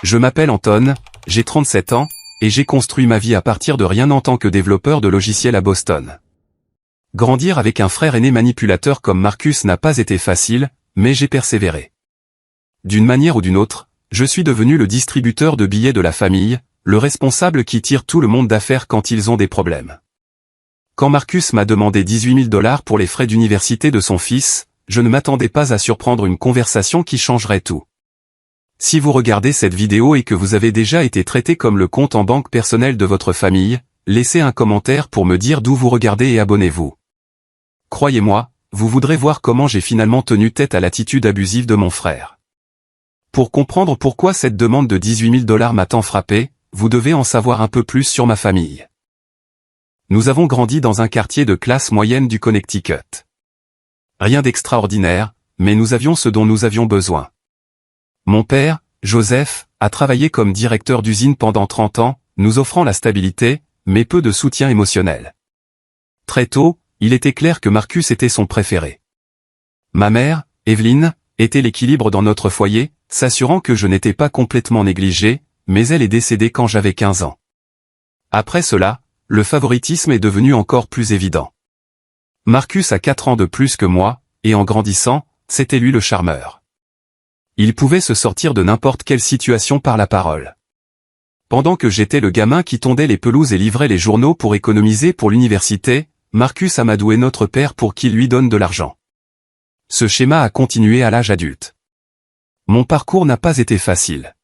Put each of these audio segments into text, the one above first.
Je m'appelle Anton, j'ai 37 ans, et j'ai construit ma vie à partir de rien en tant que développeur de logiciels à Boston. Grandir avec un frère aîné manipulateur comme Marcus n'a pas été facile, mais j'ai persévéré. D'une manière ou d'une autre, je suis devenu le distributeur de billets de la famille, le responsable qui tire tout le monde d'affaire quand ils ont des problèmes. Quand Marcus m'a demandé 18 000 $ pour les frais d'université de son fils, je ne m'attendais pas à surprendre une conversation qui changerait tout. Si vous regardez cette vidéo et que vous avez déjà été traité comme le compte en banque personnel de votre famille, laissez un commentaire pour me dire d'où vous regardez et abonnez-vous. Croyez-moi, vous voudrez voir comment j'ai finalement tenu tête à l'attitude abusive de mon frère. Pour comprendre pourquoi cette demande de 18 000 $ m'a tant frappé, vous devez en savoir un peu plus sur ma famille. Nous avons grandi dans un quartier de classe moyenne du Connecticut. Rien d'extraordinaire, mais nous avions ce dont nous avions besoin. Mon père, Joseph, a travaillé comme directeur d'usine pendant 30 ans, nous offrant la stabilité, mais peu de soutien émotionnel. Très tôt, il était clair que Marcus était son préféré. Ma mère, Evelyne, était l'équilibre dans notre foyer, s'assurant que je n'étais pas complètement négligé, mais elle est décédée quand j'avais 15 ans. Après cela, le favoritisme est devenu encore plus évident. Marcus a 4 ans de plus que moi, et en grandissant, c'était lui le charmeur. Il pouvait se sortir de n'importe quelle situation par la parole. Pendant que j'étais le gamin qui tondait les pelouses et livrait les journaux pour économiser pour l'université, Marcus a amadoué notre père pour qu'il lui donne de l'argent. Ce schéma a continué à l'âge adulte. Mon parcours n'a pas été facile.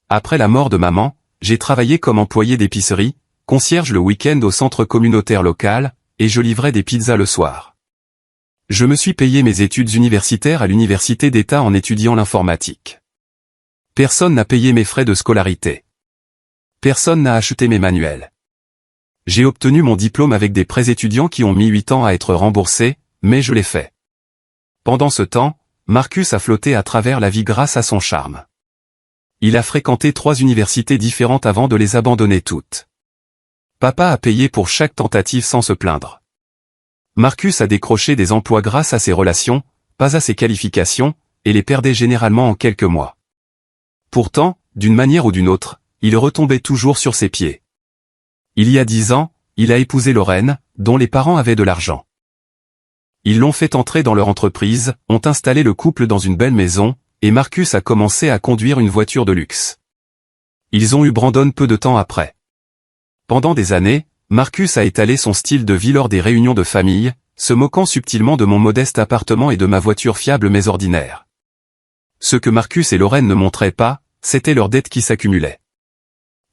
Après la mort de maman, j'ai travaillé comme employé d'épicerie, concierge le week-end au centre communautaire local, et je livrais des pizzas le soir. Je me suis payé mes études universitaires à l'université d'État en étudiant l'informatique. Personne n'a payé mes frais de scolarité. Personne n'a acheté mes manuels. J'ai obtenu mon diplôme avec des prêts étudiants qui ont mis 8 ans à être remboursés, mais je l'ai fait. Pendant ce temps, Marcus a flotté à travers la vie grâce à son charme. Il a fréquenté 3 universités différentes avant de les abandonner toutes. Papa a payé pour chaque tentative sans se plaindre. Marcus a décroché des emplois grâce à ses relations, pas à ses qualifications, et les perdait généralement en quelques mois. Pourtant, d'une manière ou d'une autre, il retombait toujours sur ses pieds. Il y a 10 ans, il a épousé Lorraine, dont les parents avaient de l'argent. Ils l'ont fait entrer dans leur entreprise, ont installé le couple dans une belle maison, et Marcus a commencé à conduire une voiture de luxe. Ils ont eu Brandon peu de temps après. Pendant des années, Marcus a étalé son style de vie lors des réunions de famille, se moquant subtilement de mon modeste appartement et de ma voiture fiable mais ordinaire. Ce que Marcus et Lorraine ne montraient pas, c'était leur dette qui s'accumulait.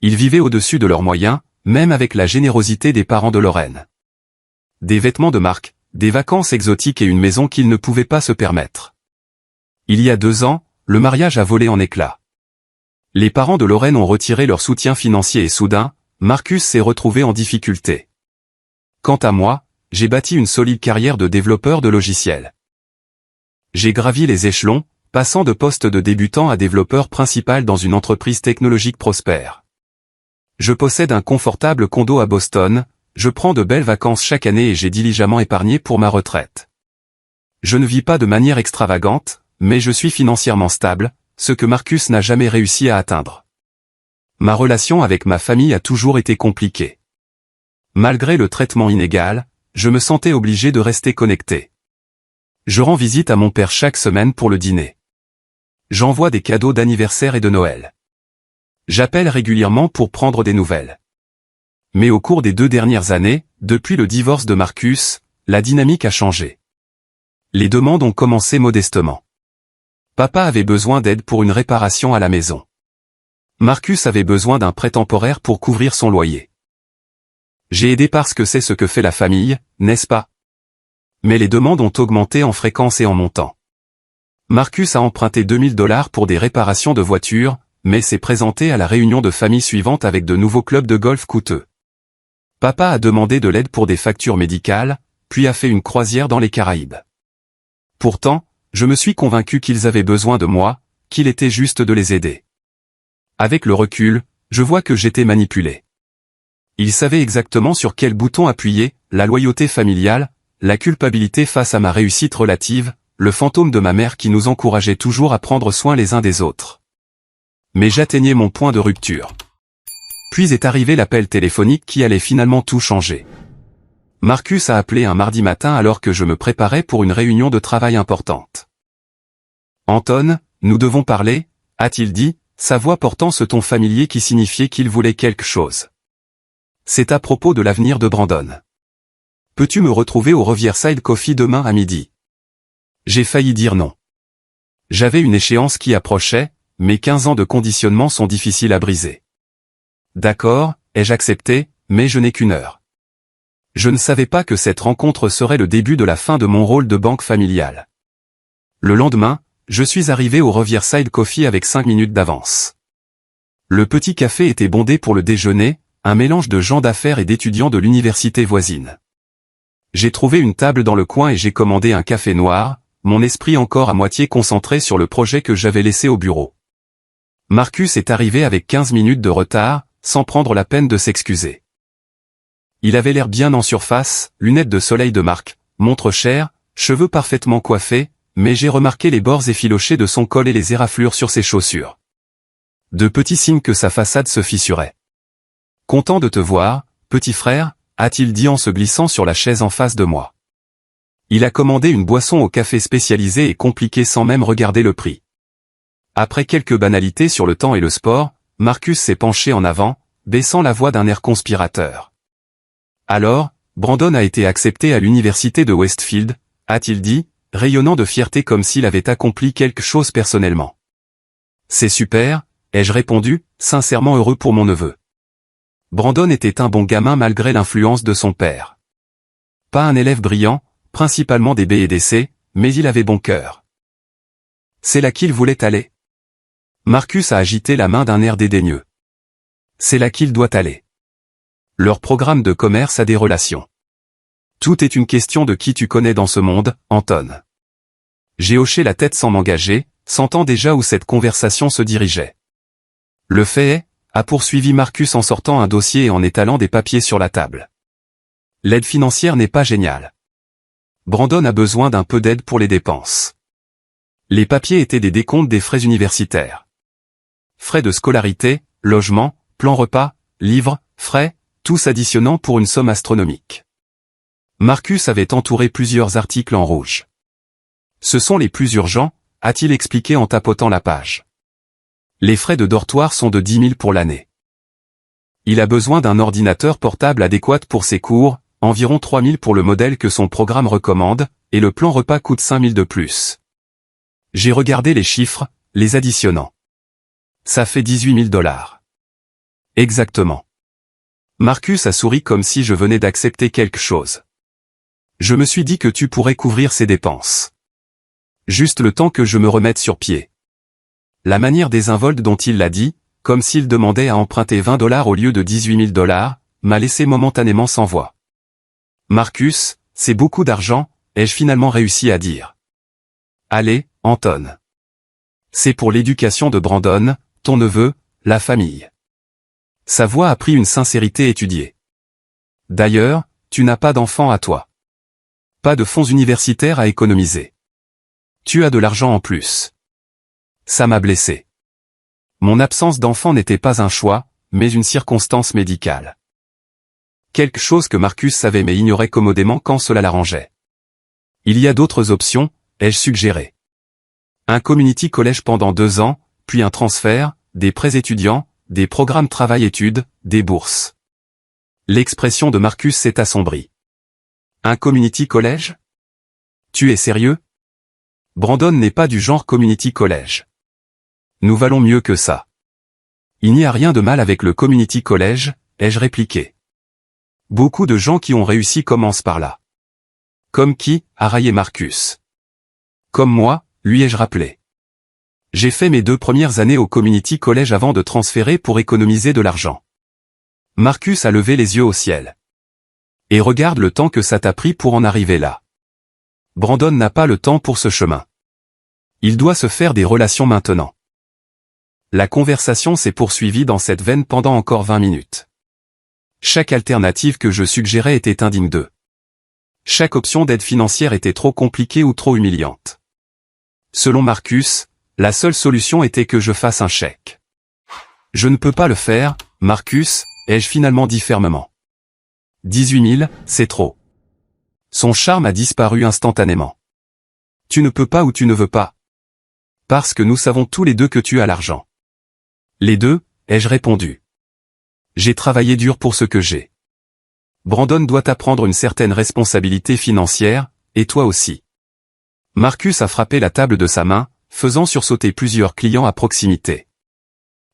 Ils vivaient au-dessus de leurs moyens, même avec la générosité des parents de Lorraine. Des vêtements de marque, des vacances exotiques et une maison qu'ils ne pouvaient pas se permettre. Il y a 2 ans, le mariage a volé en éclats. Les parents de Lorraine ont retiré leur soutien financier et soudain, Marcus s'est retrouvé en difficulté. Quant à moi, j'ai bâti une solide carrière de développeur de logiciels. J'ai gravi les échelons, passant de poste de débutant à développeur principal dans une entreprise technologique prospère. Je possède un confortable condo à Boston, je prends de belles vacances chaque année et j'ai diligemment épargné pour ma retraite. Je ne vis pas de manière extravagante, mais je suis financièrement stable, ce que Marcus n'a jamais réussi à atteindre. Ma relation avec ma famille a toujours été compliquée. Malgré le traitement inégal, je me sentais obligé de rester connecté. Je rends visite à mon père chaque semaine pour le dîner. J'envoie des cadeaux d'anniversaire et de Noël. J'appelle régulièrement pour prendre des nouvelles. Mais au cours des 2 dernières années, depuis le divorce de Marcus, la dynamique a changé. Les demandes ont commencé modestement. Papa avait besoin d'aide pour une réparation à la maison. Marcus avait besoin d'un prêt temporaire pour couvrir son loyer. J'ai aidé parce que c'est ce que fait la famille, n'est-ce pas? Mais les demandes ont augmenté en fréquence et en montant. Marcus a emprunté 2 000 $ pour des réparations de voitures, mais s'est présenté à la réunion de famille suivante avec de nouveaux clubs de golf coûteux. Papa a demandé de l'aide pour des factures médicales, puis a fait une croisière dans les Caraïbes. Pourtant, je me suis convaincu qu'ils avaient besoin de moi, qu'il était juste de les aider. Avec le recul, je vois que j'étais manipulé. Ils savaient exactement sur quel bouton appuyer, la loyauté familiale, la culpabilité face à ma réussite relative, le fantôme de ma mère qui nous encourageait toujours à prendre soin les uns des autres. Mais j'atteignais mon point de rupture. Puis est arrivé l'appel téléphonique qui allait finalement tout changer. Marcus a appelé un mardi matin alors que je me préparais pour une réunion de travail importante. « Anton, nous devons parler », a-t-il dit, sa voix portant ce ton familier qui signifiait qu'il voulait quelque chose. « C'est à propos de l'avenir de Brandon. Peux-tu me retrouver au Riverside Coffee demain à midi ?» J'ai failli dire non. J'avais une échéance qui approchait, mais 15 ans de conditionnement sont difficiles à briser. D'accord, ai-je accepté, mais je n'ai qu'une heure. Je ne savais pas que cette rencontre serait le début de la fin de mon rôle de banque familiale. Le lendemain, je suis arrivé au Riverside Coffee avec 5 minutes d'avance. Le petit café était bondé pour le déjeuner, un mélange de gens d'affaires et d'étudiants de l'université voisine. J'ai trouvé une table dans le coin et j'ai commandé un café noir, mon esprit encore à moitié concentré sur le projet que j'avais laissé au bureau. Marcus est arrivé avec 15 minutes de retard, sans prendre la peine de s'excuser. Il avait l'air bien en surface, lunettes de soleil de marque, montre chère, cheveux parfaitement coiffés, mais j'ai remarqué les bords effilochés de son col et les éraflures sur ses chaussures. De petits signes que sa façade se fissurait. « Content de te voir, petit frère », a-t-il dit en se glissant sur la chaise en face de moi. Il a commandé une boisson au café spécialisé et compliqué sans même regarder le prix. Après quelques banalités sur le temps et le sport, Marcus s'est penché en avant, baissant la voix d'un air conspirateur. « Alors, Brandon a été accepté à l'université de Westfield », a-t-il dit, rayonnant de fierté comme s'il avait accompli quelque chose personnellement. « C'est super », ai-je répondu, sincèrement heureux pour mon neveu. Brandon était un bon gamin malgré l'influence de son père. Pas un élève brillant, principalement des B et des C, mais il avait bon cœur. C'est là qu'il voulait aller. Marcus a agité la main d'un air dédaigneux. C'est là qu'il doit aller. Leur programme de commerce a des relations. Tout est une question de qui tu connais dans ce monde, Anton. J'ai hoché la tête sans m'engager, sentant déjà où cette conversation se dirigeait. Le fait est, a poursuivi Marcus en sortant un dossier et en étalant des papiers sur la table. L'aide financière n'est pas géniale. Brandon a besoin d'un peu d'aide pour les dépenses. Les papiers étaient des décomptes des frais universitaires. Frais de scolarité, logement, plan repas, livres, frais, tous additionnant pour une somme astronomique. Marcus avait entouré plusieurs articles en rouge. Ce sont les plus urgents, a-t-il expliqué en tapotant la page. Les frais de dortoir sont de 10 000 pour l'année. Il a besoin d'un ordinateur portable adéquat pour ses cours, environ 3 000 pour le modèle que son programme recommande, et le plan repas coûte 5 000 de plus. J'ai regardé les chiffres, les additionnant. Ça fait 18 000 $. Exactement. Marcus a souri comme si je venais d'accepter quelque chose. Je me suis dit que tu pourrais couvrir ces dépenses. Juste le temps que je me remette sur pied. La manière désinvolte dont il l'a dit, comme s'il demandait à emprunter 20 $ au lieu de 18 000 $, m'a laissé momentanément sans voix. Marcus, c'est beaucoup d'argent, ai-je finalement réussi à dire. Allez, Anton. C'est pour l'éducation de Brandon, ton neveu, la famille. Sa voix a pris une sincérité étudiée. D'ailleurs, tu n'as pas d'enfant à toi. Pas de fonds universitaires à économiser. Tu as de l'argent en plus. Ça m'a blessé. Mon absence d'enfant n'était pas un choix, mais une circonstance médicale. Quelque chose que Marcus savait mais ignorait commodément quand cela l'arrangeait. Il y a d'autres options, ai-je suggéré. Un community college pendant 2 ans, puis un transfert, des prêts étudiants, des programmes travail-études, des bourses. L'expression de Marcus s'est assombrie. Un community college? Tu es sérieux? Brandon n'est pas du genre community college. Nous valons mieux que ça. Il n'y a rien de mal avec le community college, ai-je répliqué. Beaucoup de gens qui ont réussi commencent par là. Comme qui, a raillé Marcus. Comme moi, lui ai-je rappelé. J'ai fait mes 2 premières années au community college avant de transférer pour économiser de l'argent. Marcus a levé les yeux au ciel. Et regarde le temps que ça t'a pris pour en arriver là. Brandon n'a pas le temps pour ce chemin. Il doit se faire des relations maintenant. La conversation s'est poursuivie dans cette veine pendant encore 20 minutes. Chaque alternative que je suggérais était indigne d'eux. Chaque option d'aide financière était trop compliquée ou trop humiliante. Selon Marcus, la seule solution était que je fasse un chèque. Je ne peux pas le faire, Marcus, ai-je finalement dit fermement. 18 000, c'est trop. Son charme a disparu instantanément. Tu ne peux pas ou tu ne veux pas. Parce que nous savons tous les deux que tu as l'argent. Les deux, ai-je répondu. J'ai travaillé dur pour ce que j'ai. Brandon doit apprendre une certaine responsabilité financière, et toi aussi. Marcus a frappé la table de sa main, faisant sursauter plusieurs clients à proximité.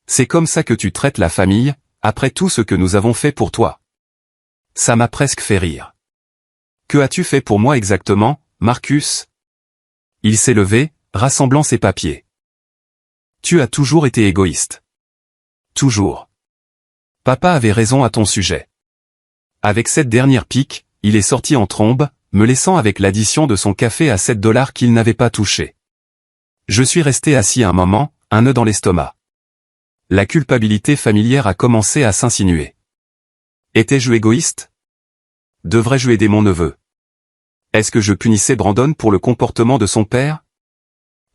C'est comme ça que tu traites la famille, après tout ce que nous avons fait pour toi. Ça m'a presque fait rire. Que as-tu fait pour moi exactement, Marcus? Il s'est levé, rassemblant ses papiers. Tu as toujours été égoïste. Toujours. Papa avait raison à ton sujet. Avec cette dernière pique, il est sorti en trombe, me laissant avec l'addition de son café à 7 $ qu'il n'avait pas touché. Je suis resté assis un moment, un nœud dans l'estomac. La culpabilité familière a commencé à s'insinuer. Étais-je égoïste? Devrais-je aider mon neveu? Est-ce que je punissais Brandon pour le comportement de son père?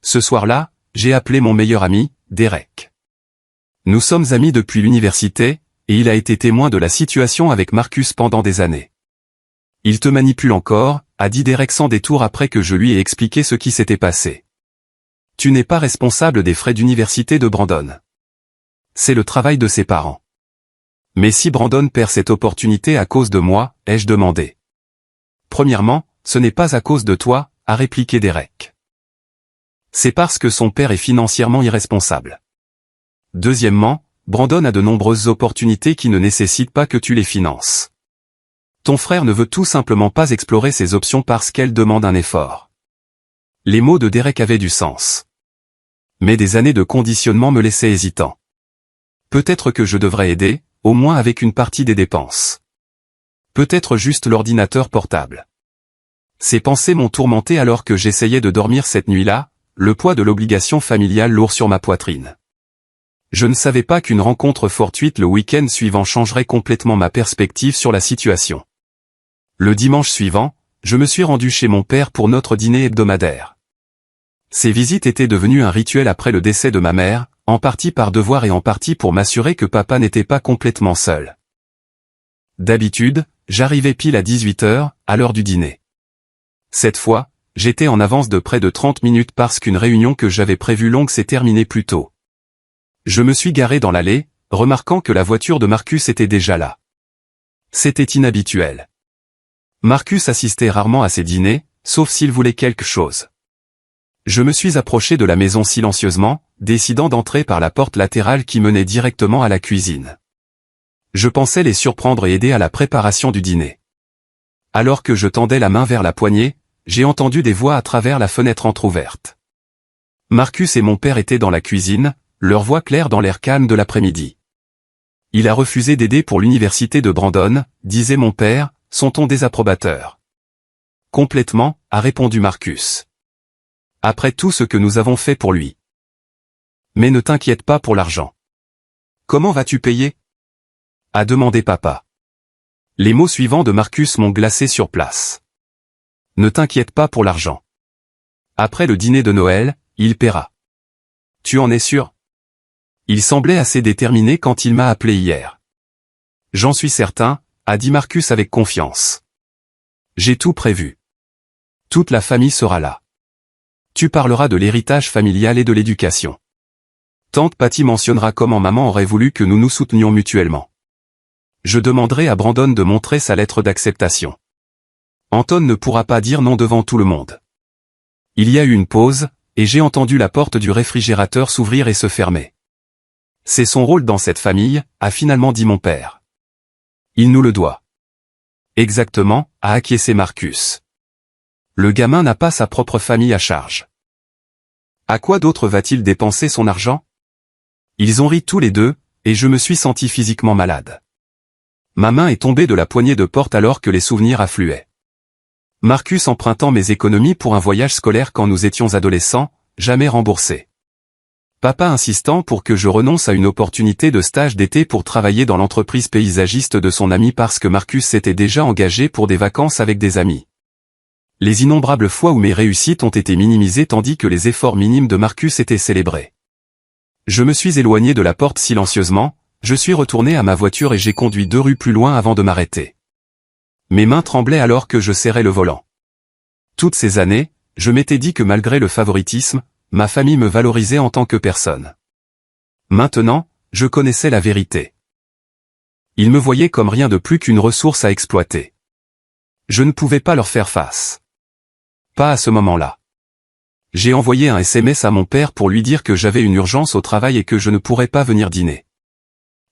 Ce soir-là, j'ai appelé mon meilleur ami, Derek. Nous sommes amis depuis l'université, et il a été témoin de la situation avec Marcus pendant des années. Il te manipule encore, a dit Derek sans détour après que je lui ai expliqué ce qui s'était passé. Tu n'es pas responsable des frais d'université de Brandon. C'est le travail de ses parents. Mais si Brandon perd cette opportunité à cause de moi, ai-je demandé. Premièrement, ce n'est pas à cause de toi, a répliqué Derek. C'est parce que son père est financièrement irresponsable. Deuxièmement, Brandon a de nombreuses opportunités qui ne nécessitent pas que tu les finances. Ton frère ne veut tout simplement pas explorer ces options parce qu'elles demandent un effort. Les mots de Derek avaient du sens. Mais des années de conditionnement me laissaient hésitant. Peut-être que je devrais aider, au moins avec une partie des dépenses. Peut-être juste l'ordinateur portable. Ces pensées m'ont tourmenté alors que j'essayais de dormir cette nuit-là, le poids de l'obligation familiale lourd sur ma poitrine. Je ne savais pas qu'une rencontre fortuite le week-end suivant changerait complètement ma perspective sur la situation. Le dimanche suivant, je me suis rendu chez mon père pour notre dîner hebdomadaire. Ces visites étaient devenues un rituel après le décès de ma mère, en partie par devoir et en partie pour m'assurer que papa n'était pas complètement seul. D'habitude, j'arrivais pile à 18 h, à l'heure du dîner. Cette fois, j'étais en avance de près de 30 minutes parce qu'une réunion que j'avais prévue longue s'est terminée plus tôt. Je me suis garé dans l'allée, remarquant que la voiture de Marcus était déjà là. C'était inhabituel. Marcus assistait rarement à ses dîners, sauf s'il voulait quelque chose. Je me suis approché de la maison silencieusement, décidant d'entrer par la porte latérale qui menait directement à la cuisine. Je pensais les surprendre et aider à la préparation du dîner. Alors que je tendais la main vers la poignée, j'ai entendu des voix à travers la fenêtre entr'ouverte. Marcus et mon père étaient dans la cuisine, leur voix claire dans l'air calme de l'après-midi. Il a refusé d'aider pour l'université de Brandon, disait mon père, son ton désapprobateur. Complètement, a répondu Marcus. Après tout ce que nous avons fait pour lui. Mais ne t'inquiète pas pour l'argent. Comment vas-tu payer? A demandé papa. Les mots suivants de Marcus m'ont glacé sur place. Ne t'inquiète pas pour l'argent. Après le dîner de Noël, il paiera. Tu en es sûr? Il semblait assez déterminé quand il m'a appelé hier. J'en suis certain, a dit Marcus avec confiance. J'ai tout prévu. Toute la famille sera là. Tu parleras de l'héritage familial et de l'éducation. Tante Patty mentionnera comment maman aurait voulu que nous nous soutenions mutuellement. Je demanderai à Brandon de montrer sa lettre d'acceptation. Anton ne pourra pas dire non devant tout le monde. Il y a eu une pause, et j'ai entendu la porte du réfrigérateur s'ouvrir et se fermer. C'est son rôle dans cette famille, a finalement dit mon père. Il nous le doit. Exactement, a acquiescé Marcus. Le gamin n'a pas sa propre famille à charge. À quoi d'autre va-t-il dépenser son argent? Ils ont ri tous les deux, et je me suis senti physiquement malade. Ma main est tombée de la poignée de porte alors que les souvenirs affluaient. Marcus empruntant mes économies pour un voyage scolaire quand nous étions adolescents, jamais remboursé. Papa insistant pour que je renonce à une opportunité de stage d'été pour travailler dans l'entreprise paysagiste de son ami parce que Marcus s'était déjà engagé pour des vacances avec des amis. Les innombrables fois où mes réussites ont été minimisées tandis que les efforts minimes de Marcus étaient célébrés. Je me suis éloigné de la porte silencieusement, je suis retourné à ma voiture et j'ai conduit 2 rues plus loin avant de m'arrêter. Mes mains tremblaient alors que je serrais le volant. Toutes ces années, je m'étais dit que malgré le favoritisme, ma famille me valorisait en tant que personne. Maintenant, je connaissais la vérité. Ils me voyaient comme rien de plus qu'une ressource à exploiter. Je ne pouvais pas leur faire face. Pas à ce moment-là. J'ai envoyé un SMS à mon père pour lui dire que j'avais une urgence au travail et que je ne pourrais pas venir dîner.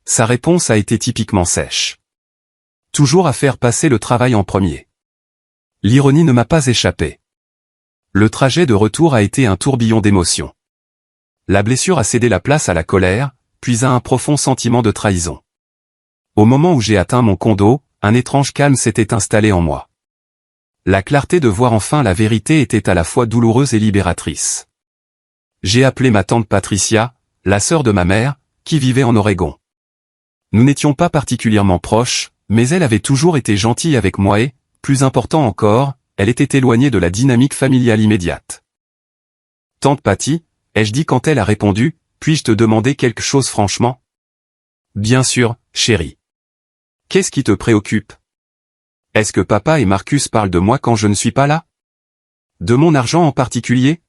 Sa réponse a été typiquement sèche. Toujours à faire passer le travail en premier. L'ironie ne m'a pas échappé. Le trajet de retour a été un tourbillon d'émotions. La blessure a cédé la place à la colère, puis à un profond sentiment de trahison. Au moment où j'ai atteint mon condo, un étrange calme s'était installé en moi. La clarté de voir enfin la vérité était à la fois douloureuse et libératrice. J'ai appelé ma tante Patricia, la sœur de ma mère, qui vivait en Oregon. Nous n'étions pas particulièrement proches, mais elle avait toujours été gentille avec moi et, plus important encore, elle était éloignée de la dynamique familiale immédiate. « Tante Patty », ai-je dit quand elle a répondu, « puis-je te demander quelque chose franchement ?»« Bien sûr, chérie. »« Qu'est-ce qui te préoccupe ? Est-ce que papa et Marcus parlent de moi quand je ne suis pas là ? De mon argent en particulier ? »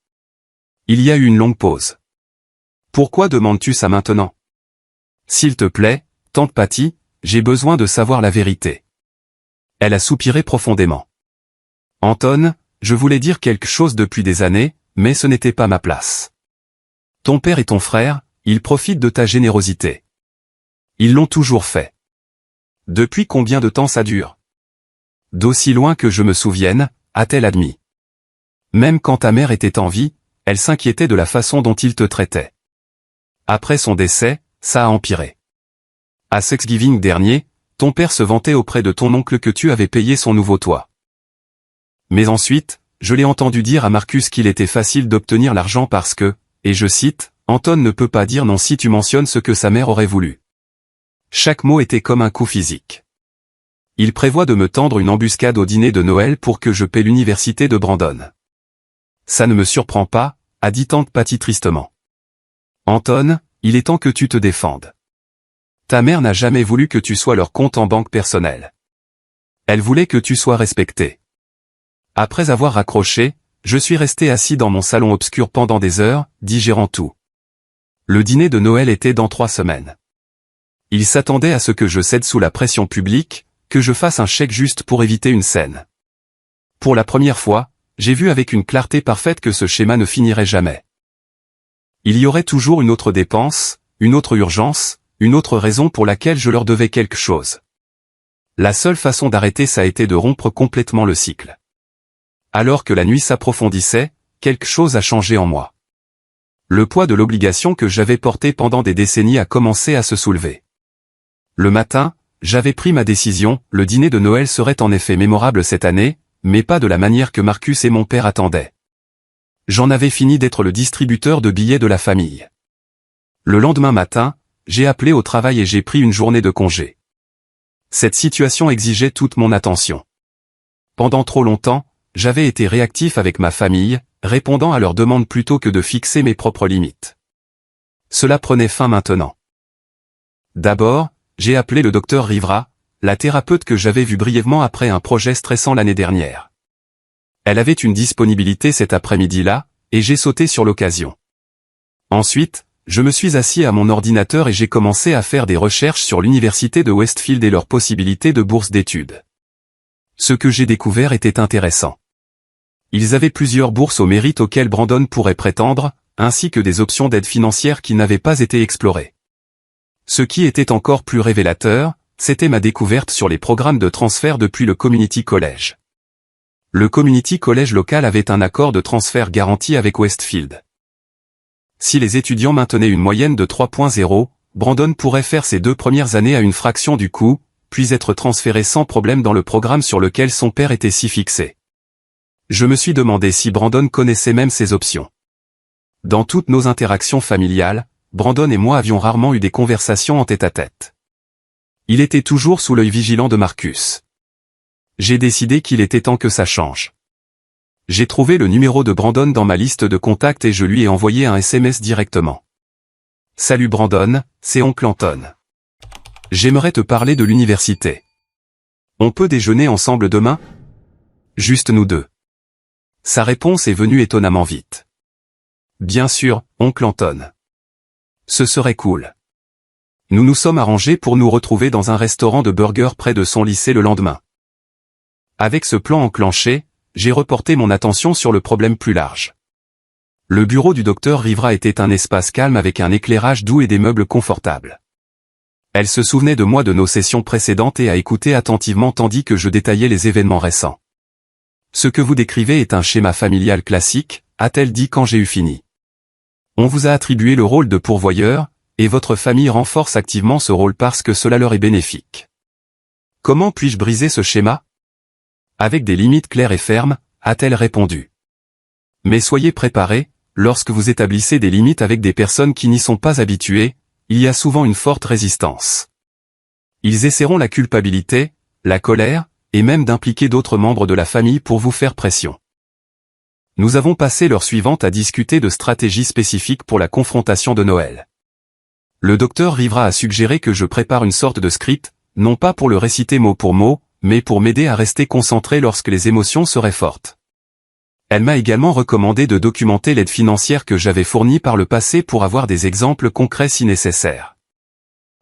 Il y a eu une longue pause. « Pourquoi demandes-tu ça maintenant ? » « S'il te plaît, tante Patty, j'ai besoin de savoir la vérité. » Elle a soupiré profondément. « Anton, je voulais dire quelque chose depuis des années, mais ce n'était pas ma place. Ton père et ton frère, ils profitent de ta générosité. Ils l'ont toujours fait. Depuis combien de temps ça dure ? D'aussi loin que je me souvienne, a-t-elle admis. Même quand ta mère était en vie, elle s'inquiétait de la façon dont il te traitait. Après son décès, ça a empiré. À Thanksgiving dernier, ton père se vantait auprès de ton oncle que tu avais payé son nouveau toit. Mais ensuite, je l'ai entendu dire à Marcus qu'il était facile d'obtenir l'argent parce que, et je cite, « Anton ne peut pas dire non si tu mentionnes ce que sa mère aurait voulu. » Chaque mot était comme un coup physique. Il prévoit de me tendre une embuscade au dîner de Noël pour que je paie l'université de Brandon. Ça ne me surprend pas, a dit tante Patty tristement. Anton, il est temps que tu te défendes. Ta mère n'a jamais voulu que tu sois leur compte en banque personnel. Elle voulait que tu sois respecté. Après avoir raccroché, je suis resté assis dans mon salon obscur pendant des heures, digérant tout. Le dîner de Noël était dans 3 semaines. Il s'attendait à ce que je cède sous la pression publique, que je fasse un chèque juste pour éviter une scène. Pour la première fois, j'ai vu avec une clarté parfaite que ce schéma ne finirait jamais. Il y aurait toujours une autre dépense, une autre urgence, une autre raison pour laquelle je leur devais quelque chose. La seule façon d'arrêter ça a été de rompre complètement le cycle. Alors que la nuit s'approfondissait, quelque chose a changé en moi. Le poids de l'obligation que j'avais portée pendant des décennies a commencé à se soulever. Le matin, j'avais pris ma décision, le dîner de Noël serait en effet mémorable cette année, mais pas de la manière que Marcus et mon père attendaient. J'en avais fini d'être le distributeur de billets de la famille. Le lendemain matin, j'ai appelé au travail et j'ai pris une journée de congé. Cette situation exigeait toute mon attention. Pendant trop longtemps, j'avais été réactif avec ma famille, répondant à leurs demandes plutôt que de fixer mes propres limites. Cela prenait fin maintenant. D'abord, j'ai appelé le docteur Rivera, la thérapeute que j'avais vue brièvement après un projet stressant l'année dernière. Elle avait une disponibilité cet après-midi-là, et j'ai sauté sur l'occasion. Ensuite, je me suis assis à mon ordinateur et j'ai commencé à faire des recherches sur l'université de Westfield et leurs possibilités de bourse d'études. Ce que j'ai découvert était intéressant. Ils avaient plusieurs bourses au mérite auxquelles Brandon pourrait prétendre, ainsi que des options d'aide financière qui n'avaient pas été explorées. Ce qui était encore plus révélateur, c'était ma découverte sur les programmes de transfert depuis le Community College. Le Community College local avait un accord de transfert garanti avec Westfield. Si les étudiants maintenaient une moyenne de 3.0, Brandon pourrait faire ses 2 premières années à une fraction du coût, puis être transféré sans problème dans le programme sur lequel son père était si fixé. Je me suis demandé si Brandon connaissait même ces options. Dans toutes nos interactions familiales, Brandon et moi avions rarement eu des conversations en tête-à-tête. Il était toujours sous l'œil vigilant de Marcus. J'ai décidé qu'il était temps que ça change. J'ai trouvé le numéro de Brandon dans ma liste de contacts et je lui ai envoyé un SMS directement. Salut Brandon, c'est oncle Anton. J'aimerais te parler de l'université. On peut déjeuner ensemble demain? Juste nous deux. Sa réponse est venue étonnamment vite. Bien sûr, oncle Anton. Ce serait cool. Nous nous sommes arrangés pour nous retrouver dans un restaurant de burgers près de son lycée le lendemain. Avec ce plan enclenché, j'ai reporté mon attention sur le problème plus large. Le bureau du docteur Rivera était un espace calme avec un éclairage doux et des meubles confortables. Elle se souvenait de moi de nos sessions précédentes et a écouté attentivement tandis que je détaillais les événements récents. Ce que vous décrivez est un schéma familial classique, a-t-elle dit quand j'ai eu fini. On vous a attribué le rôle de pourvoyeur, et votre famille renforce activement ce rôle parce que cela leur est bénéfique. Comment puis-je briser ce schéma? Avec des limites claires et fermes, a-t-elle répondu. Mais soyez préparés, lorsque vous établissez des limites avec des personnes qui n'y sont pas habituées, il y a souvent une forte résistance. Ils essaieront la culpabilité, la colère, et même d'impliquer d'autres membres de la famille pour vous faire pression. Nous avons passé l'heure suivante à discuter de stratégies spécifiques pour la confrontation de Noël. Le docteur Rivera a suggéré que je prépare une sorte de script, non pas pour le réciter mot pour mot, mais pour m'aider à rester concentré lorsque les émotions seraient fortes. Elle m'a également recommandé de documenter l'aide financière que j'avais fournie par le passé pour avoir des exemples concrets si nécessaire.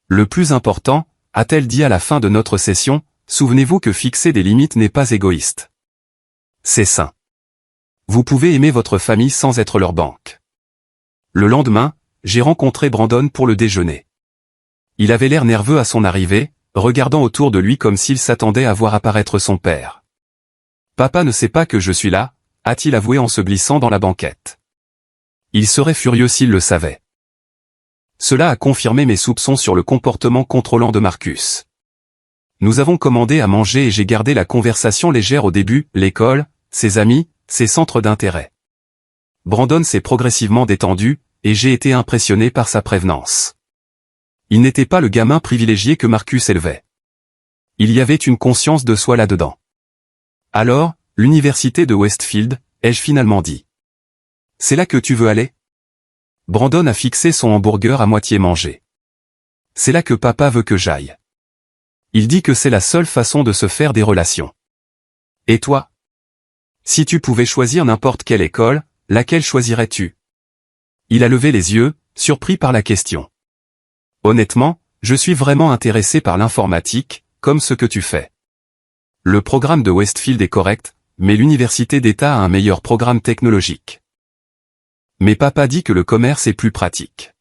Le plus important, a-t-elle dit à la fin de notre session, souvenez-vous que fixer des limites n'est pas égoïste. C'est sain. Vous pouvez aimer votre famille sans être leur banque. Le lendemain, j'ai rencontré Brandon pour le déjeuner. Il avait l'air nerveux à son arrivée, regardant autour de lui comme s'il s'attendait à voir apparaître son père. Papa ne sait pas que je suis là, a-t-il avoué en se glissant dans la banquette. Il serait furieux s'il le savait. Cela a confirmé mes soupçons sur le comportement contrôlant de Marcus. Nous avons commandé à manger et j'ai gardé la conversation légère au début, l'école, ses amis, ses centres d'intérêt. Brandon s'est progressivement détendu, et j'ai été impressionné par sa prévenance. Il n'était pas le gamin privilégié que Marcus élevait. Il y avait une conscience de soi là-dedans. Alors, l'université de Westfield, ai-je finalement dit. C'est là que tu veux aller? Brandon a fixé son hamburger à moitié mangé. C'est là que papa veut que j'aille. Il dit que c'est la seule façon de se faire des relations. Et toi? Si tu pouvais choisir n'importe quelle école, laquelle choisirais-tu? Il a levé les yeux, surpris par la question. Honnêtement, je suis vraiment intéressé par l'informatique, comme ce que tu fais. Le programme de Westfield est correct, mais l'université d'État a un meilleur programme technologique. Mais papa dit que le commerce est plus pratique.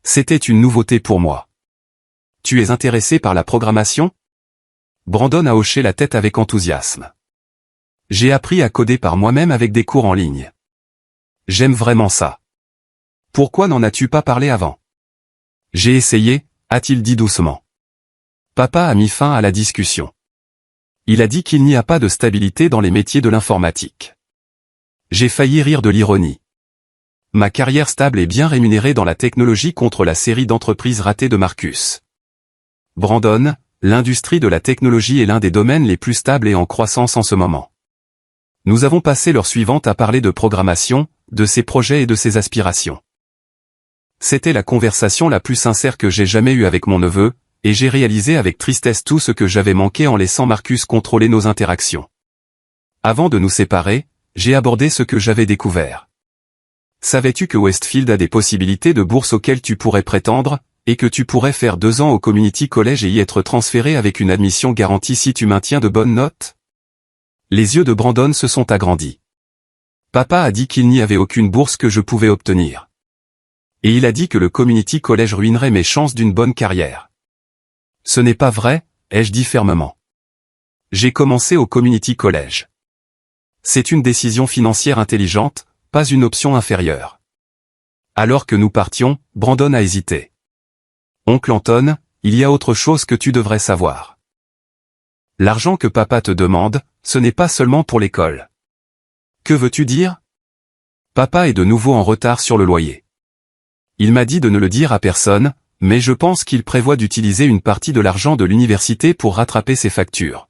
C'était une nouveauté pour moi. Tu es intéressé par la programmation? Brandon a hoché la tête avec enthousiasme. J'ai appris à coder par moi-même avec des cours en ligne. J'aime vraiment ça. Pourquoi n'en as-tu pas parlé avant? J'ai essayé, a-t-il dit doucement. Papa a mis fin à la discussion. Il a dit qu'il n'y a pas de stabilité dans les métiers de l'informatique. J'ai failli rire de l'ironie. Ma carrière stable et bien rémunérée dans la technologie contre la série d'entreprises ratées de Marcus. Brandon, l'industrie de la technologie est l'un des domaines les plus stables et en croissance en ce moment. Nous avons passé l'heure suivante à parler de programmation, de ses projets et de ses aspirations. C'était la conversation la plus sincère que j'ai jamais eue avec mon neveu, et j'ai réalisé avec tristesse tout ce que j'avais manqué en laissant Marcus contrôler nos interactions. Avant de nous séparer, j'ai abordé ce que j'avais découvert. Savais-tu que Westfield a des possibilités de bourse auxquelles tu pourrais prétendre, et que tu pourrais faire 2 ans au Community College et y être transféré avec une admission garantie si tu maintiens de bonnes notes? Les yeux de Brandon se sont agrandis. Papa a dit qu'il n'y avait aucune bourse que je pouvais obtenir. Et il a dit que le Community College ruinerait mes chances d'une bonne carrière. Ce n'est pas vrai, ai-je dit fermement. J'ai commencé au Community College. C'est une décision financière intelligente, pas une option inférieure. Alors que nous partions, Brandon a hésité. Oncle Anton, il y a autre chose que tu devrais savoir. L'argent que papa te demande, ce n'est pas seulement pour l'école. Que veux-tu dire? Papa est de nouveau en retard sur le loyer. Il m'a dit de ne le dire à personne, mais je pense qu'il prévoit d'utiliser une partie de l'argent de l'université pour rattraper ses factures.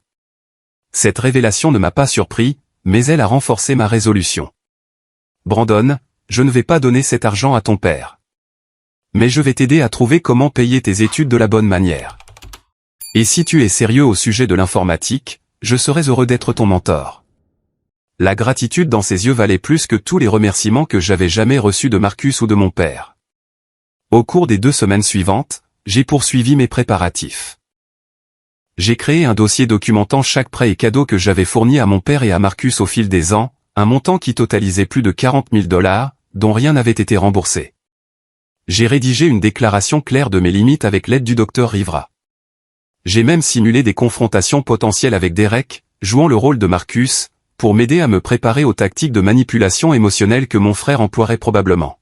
Cette révélation ne m'a pas surpris, mais elle a renforcé ma résolution. Brandon, je ne vais pas donner cet argent à ton père. Mais je vais t'aider à trouver comment payer tes études de la bonne manière. Et si tu es sérieux au sujet de l'informatique, je serais heureux d'être ton mentor. La gratitude dans ses yeux valait plus que tous les remerciements que j'avais jamais reçus de Marcus ou de mon père. Au cours des 2 semaines suivantes, j'ai poursuivi mes préparatifs. J'ai créé un dossier documentant chaque prêt et cadeau que j'avais fourni à mon père et à Marcus au fil des ans, un montant qui totalisait plus de 40 000 $, dont rien n'avait été remboursé. J'ai rédigé une déclaration claire de mes limites avec l'aide du docteur Rivera. J'ai même simulé des confrontations potentielles avec Derek, jouant le rôle de Marcus, pour m'aider à me préparer aux tactiques de manipulation émotionnelle que mon frère emploierait probablement.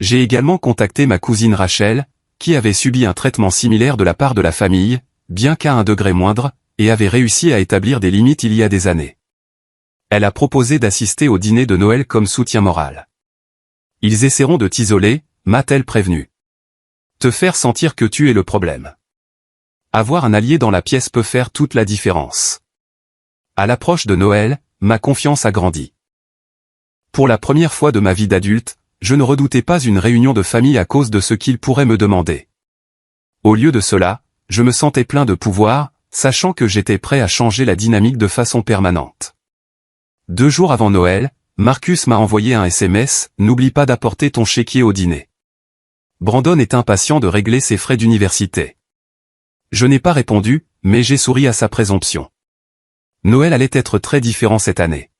J'ai également contacté ma cousine Rachel, qui avait subi un traitement similaire de la part de la famille, bien qu'à un degré moindre, et avait réussi à établir des limites il y a des années. Elle a proposé d'assister au dîner de Noël comme soutien moral. Ils essaieront de t'isoler, m'a-t-elle prévenu. Te faire sentir que tu es le problème. Avoir un allié dans la pièce peut faire toute la différence. À l'approche de Noël, ma confiance a grandi. Pour la première fois de ma vie d'adulte, je ne redoutais pas une réunion de famille à cause de ce qu'ils pourraient me demander. Au lieu de cela, je me sentais plein de pouvoir, sachant que j'étais prêt à changer la dynamique de façon permanente. 2 jours avant Noël, Marcus m'a envoyé un SMS, n'oublie pas d'apporter ton chéquier au dîner. Brandon est impatient de régler ses frais d'université. Je n'ai pas répondu, mais j'ai souri à sa présomption. Noël allait être très différent cette année.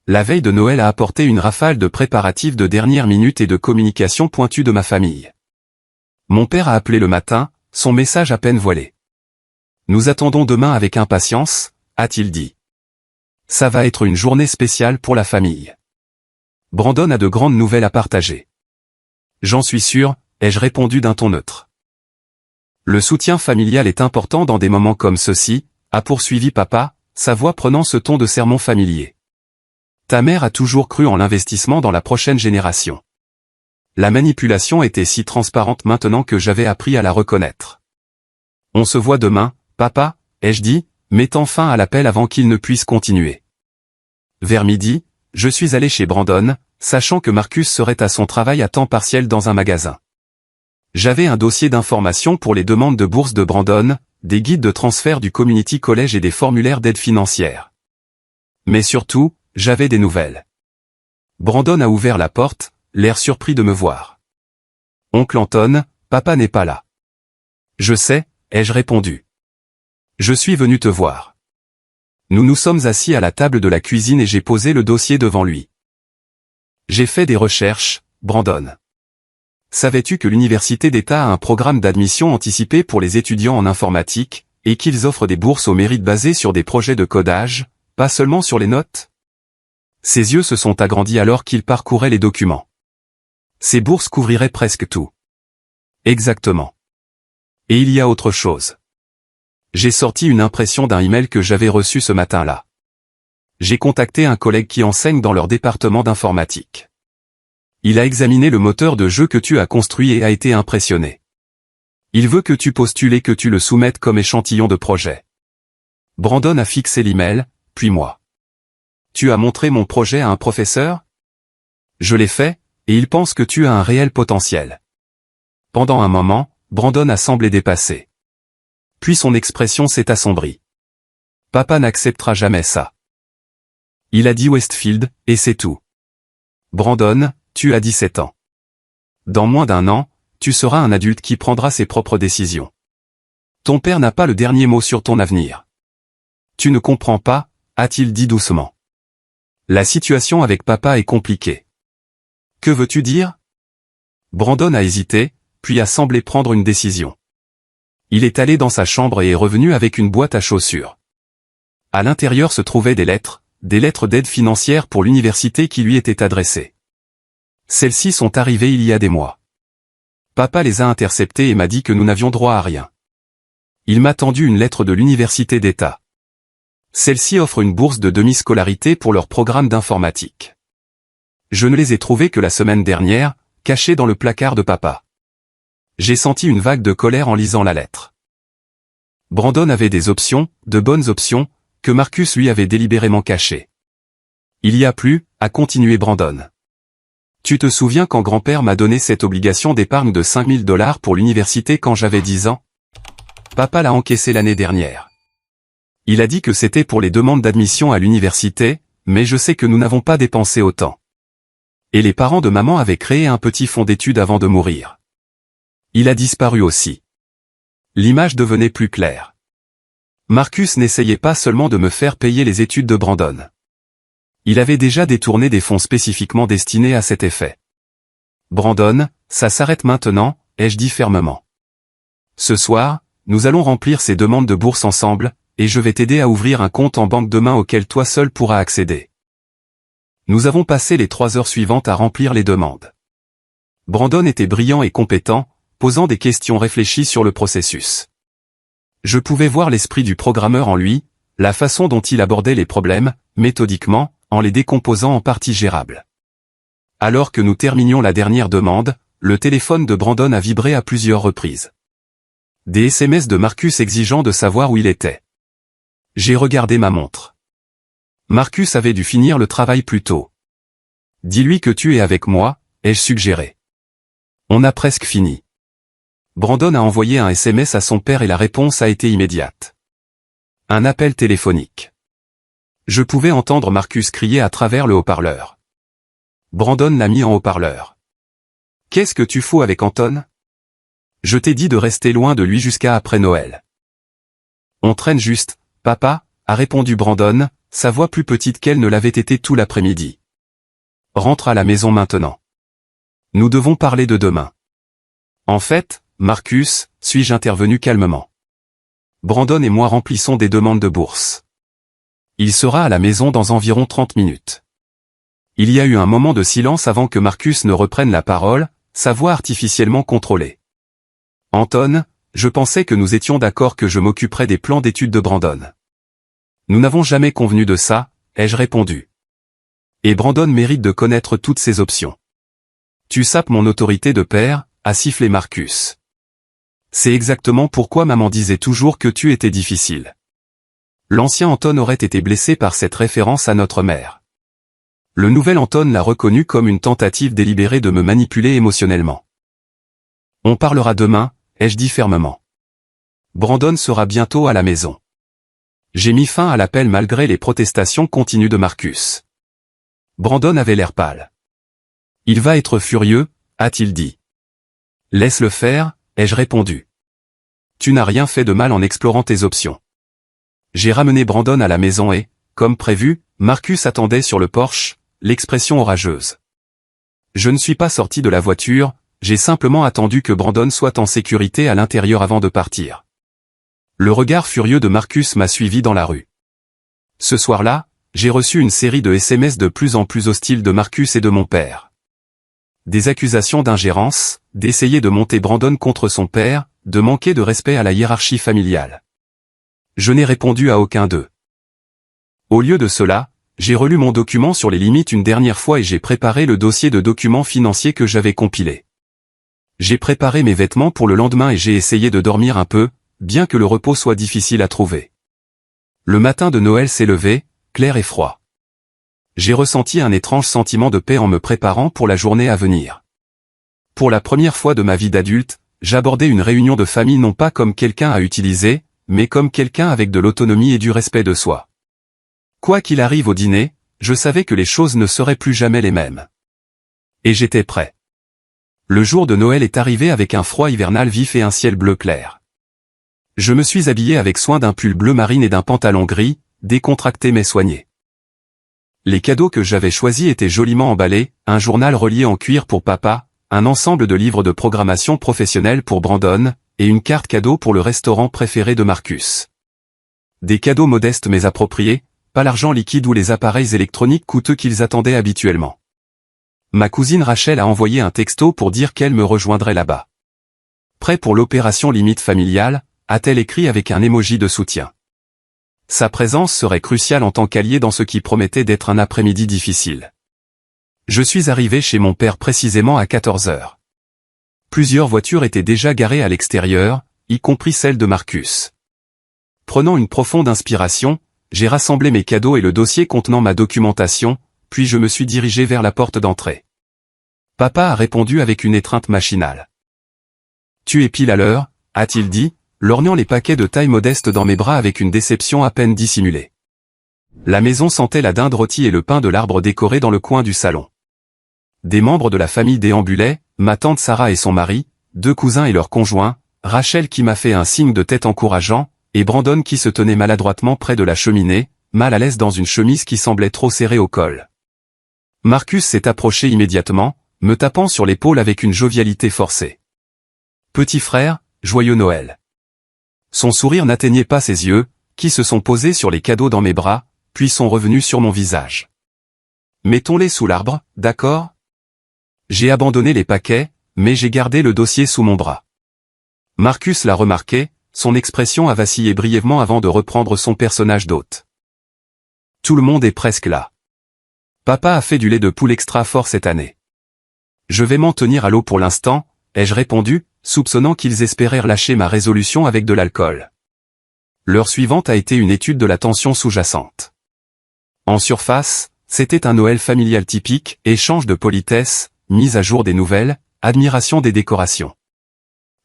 La veille de Noël a apporté une rafale de préparatifs de dernière minute et de communication pointue de ma famille. Mon père a appelé le matin, son message à peine voilé. Nous attendons demain avec impatience, a-t-il dit. Ça va être une journée spéciale pour la famille. Brandon a de grandes nouvelles à partager. J'en suis sûr, ai-je répondu d'un ton neutre. Le soutien familial est important dans des moments comme ceux-ci, a poursuivi papa, sa voix prenant ce ton de sermon familier. Ta mère a toujours cru en l'investissement dans la prochaine génération. La manipulation était si transparente maintenant que j'avais appris à la reconnaître. On se voit demain, papa, ai-je dit, mettant fin à l'appel avant qu'il ne puisse continuer. Vers midi, je suis allé chez Brandon, sachant que Marcus serait à son travail à temps partiel dans un magasin. J'avais un dossier d'information pour les demandes de bourse de Brandon, des guides de transfert du Community College et des formulaires d'aide financière. Mais surtout, j'avais des nouvelles. Brandon a ouvert la porte, l'air surpris de me voir. Oncle Anton, papa n'est pas là. Je sais, ai-je répondu. Je suis venu te voir. Nous nous sommes assis à la table de la cuisine et j'ai posé le dossier devant lui. J'ai fait des recherches, Brandon. Savais-tu que l'Université d'État a un programme d'admission anticipé pour les étudiants en informatique, et qu'ils offrent des bourses au mérite basées sur des projets de codage, pas seulement sur les notes? Ses yeux se sont agrandis alors qu'il parcourait les documents. Ces bourses couvriraient presque tout. Exactement. Et il y a autre chose. J'ai sorti une impression d'un email que j'avais reçu ce matin-là. J'ai contacté un collègue qui enseigne dans leur département d'informatique. Il a examiné le moteur de jeu que tu as construit et a été impressionné. Il veut que tu postules et que tu le soumettes comme échantillon de projet. Brandon a fixé l'email, puis moi. Tu as montré mon projet à un professeur? Je l'ai fait, et il pense que tu as un réel potentiel. Pendant un moment, Brandon a semblé dépassé. Puis son expression s'est assombrie. Papa n'acceptera jamais ça. Il a dit Westfield, et c'est tout. Brandon, tu as 17 ans. Dans moins d'1 an, tu seras un adulte qui prendra ses propres décisions. Ton père n'a pas le dernier mot sur ton avenir. Tu ne comprends pas, a-t-il dit doucement. La situation avec papa est compliquée. Que veux-tu dire? Brandon a hésité, puis a semblé prendre une décision. Il est allé dans sa chambre et est revenu avec une boîte à chaussures. À l'intérieur se trouvaient des lettres d'aide financière pour l'université qui lui étaient adressées. Celles-ci sont arrivées il y a des mois. Papa les a interceptées et m'a dit que nous n'avions droit à rien. Il m'a tendu une lettre de l'université d'État. Celle-ci offre une bourse de demi-scolarité pour leur programme d'informatique. Je ne les ai trouvées que la semaine dernière, cachées dans le placard de papa. J'ai senti une vague de colère en lisant la lettre. Brandon avait des options, de bonnes options, que Marcus lui avait délibérément cachées. Il y a plus, a continué Brandon. Tu te souviens quand grand-père m'a donné cette obligation d'épargne de 5000 $ pour l'université quand j'avais 10 ans? Papa l'a encaissé l'année dernière. Il a dit que c'était pour les demandes d'admission à l'université, mais je sais que nous n'avons pas dépensé autant. Et les parents de maman avaient créé un petit fonds d'études avant de mourir. Il a disparu aussi. L'image devenait plus claire. Marcus n'essayait pas seulement de me faire payer les études de Brandon. Il avait déjà détourné des fonds spécifiquement destinés à cet effet. Brandon, ça s'arrête maintenant, ai-je dit fermement. Ce soir, nous allons remplir ces demandes de bourse ensemble, et je vais t'aider à ouvrir un compte en banque demain auquel toi seul pourras accéder. Nous avons passé les 3 heures suivantes à remplir les demandes. Brandon était brillant et compétent, posant des questions réfléchies sur le processus. Je pouvais voir l'esprit du programmeur en lui, la façon dont il abordait les problèmes, méthodiquement, en les décomposant en parties gérables. Alors que nous terminions la dernière demande, le téléphone de Brandon a vibré à plusieurs reprises. Des SMS de Marcus exigeant de savoir où il était. J'ai regardé ma montre. Marcus avait dû finir le travail plus tôt. Dis-lui que tu es avec moi, ai-je suggéré. On a presque fini. Brandon a envoyé un SMS à son père et la réponse a été immédiate. Un appel téléphonique. Je pouvais entendre Marcus crier à travers le haut-parleur. Brandon l'a mis en haut-parleur. Qu'est-ce que tu fous avec Anton? Je t'ai dit de rester loin de lui jusqu'à après Noël. On traîne juste, papa, a répondu Brandon, sa voix plus petite qu'elle ne l'avait été tout l'après-midi. Rentre à la maison maintenant. Nous devons parler de demain. En fait, Marcus, suis-je intervenu calmement. Brandon et moi remplissons des demandes de bourse. Il sera à la maison dans environ 30 minutes. Il y a eu un moment de silence avant que Marcus ne reprenne la parole, sa voix artificiellement contrôlée. Anton, je pensais que nous étions d'accord que je m'occuperais des plans d'études de Brandon. Nous n'avons jamais convenu de ça, ai-je répondu. Et Brandon mérite de connaître toutes ses options. Tu sapes mon autorité de père, a sifflé Marcus. C'est exactement pourquoi maman disait toujours que tu étais difficile. L'ancien Anton aurait été blessé par cette référence à notre mère. Le nouvel Anton l'a reconnu comme une tentative délibérée de me manipuler émotionnellement. On parlera demain, ai-je dit fermement. Brandon sera bientôt à la maison. J'ai mis fin à l'appel malgré les protestations continues de Marcus. Brandon avait l'air pâle. Il va être furieux, a-t-il dit. Laisse-le faire, ai-je répondu. Tu n'as rien fait de mal en explorant tes options. J'ai ramené Brandon à la maison et, comme prévu, Marcus attendait sur le porche, l'expression orageuse. Je ne suis pas sorti de la voiture, j'ai simplement attendu que Brandon soit en sécurité à l'intérieur avant de partir. Le regard furieux de Marcus m'a suivi dans la rue. Ce soir-là, j'ai reçu une série de SMS de plus en plus hostiles de Marcus et de mon père. Des accusations d'ingérence, d'essayer de monter Brandon contre son père, de manquer de respect à la hiérarchie familiale. Je n'ai répondu à aucun d'eux. Au lieu de cela, j'ai relu mon document sur les limites une dernière fois et j'ai préparé le dossier de documents financiers que j'avais compilé. J'ai préparé mes vêtements pour le lendemain et j'ai essayé de dormir un peu, bien que le repos soit difficile à trouver. Le matin de Noël s'est levé, clair et froid. J'ai ressenti un étrange sentiment de paix en me préparant pour la journée à venir. Pour la première fois de ma vie d'adulte, j'abordais une réunion de famille non pas comme quelqu'un à utiliser, mais comme quelqu'un avec de l'autonomie et du respect de soi. Quoi qu'il arrive au dîner, je savais que les choses ne seraient plus jamais les mêmes. Et j'étais prêt. Le jour de Noël est arrivé avec un froid hivernal vif et un ciel bleu clair. Je me suis habillé avec soin d'un pull bleu marine et d'un pantalon gris, décontracté mais soigné. Les cadeaux que j'avais choisis étaient joliment emballés, un journal relié en cuir pour papa, un ensemble de livres de programmation professionnelle pour Brandon, et une carte cadeau pour le restaurant préféré de Marcus. Des cadeaux modestes mais appropriés, pas l'argent liquide ou les appareils électroniques coûteux qu'ils attendaient habituellement. Ma cousine Rachel a envoyé un texto pour dire qu'elle me rejoindrait là-bas. Prêt pour l'opération limite familiale, a-t-elle écrit avec un émoji de soutien. Sa présence serait cruciale en tant qu'allié dans ce qui promettait d'être un après-midi difficile. Je suis arrivé chez mon père précisément à 14 heures. Plusieurs voitures étaient déjà garées à l'extérieur, y compris celle de Marcus. Prenant une profonde inspiration, j'ai rassemblé mes cadeaux et le dossier contenant ma documentation, puis je me suis dirigé vers la porte d'entrée. Papa a répondu avec une étreinte machinale. Tu es pile à l'heure, a-t-il dit, lorgnant les paquets de taille modeste dans mes bras avec une déception à peine dissimulée. La maison sentait la dinde rôtie et le pain de l'arbre décoré dans le coin du salon. Des membres de la famille déambulaient, ma tante Sarah et son mari, 2 cousins et leurs conjoints, Rachel qui m'a fait un signe de tête encourageant, et Brandon qui se tenait maladroitement près de la cheminée, mal à l'aise dans une chemise qui semblait trop serrée au col. Marcus s'est approché immédiatement, me tapant sur l'épaule avec une jovialité forcée. Petit frère, joyeux Noël. Son sourire n'atteignait pas ses yeux, qui se sont posés sur les cadeaux dans mes bras, puis sont revenus sur mon visage. Mettons-les sous l'arbre, d'accord? J'ai abandonné les paquets, mais j'ai gardé le dossier sous mon bras. Marcus l'a remarqué, son expression a vacillé brièvement avant de reprendre son personnage d'hôte. Tout le monde est presque là. Papa a fait du lait de poule extra fort cette année. Je vais m'en tenir à l'eau pour l'instant, ai-je répondu, soupçonnant qu'ils espérèrent lâcher ma résolution avec de l'alcool. L'heure suivante a été une étude de la tension sous-jacente. En surface, c'était un Noël familial typique, échange de politesse, mise à jour des nouvelles, admiration des décorations.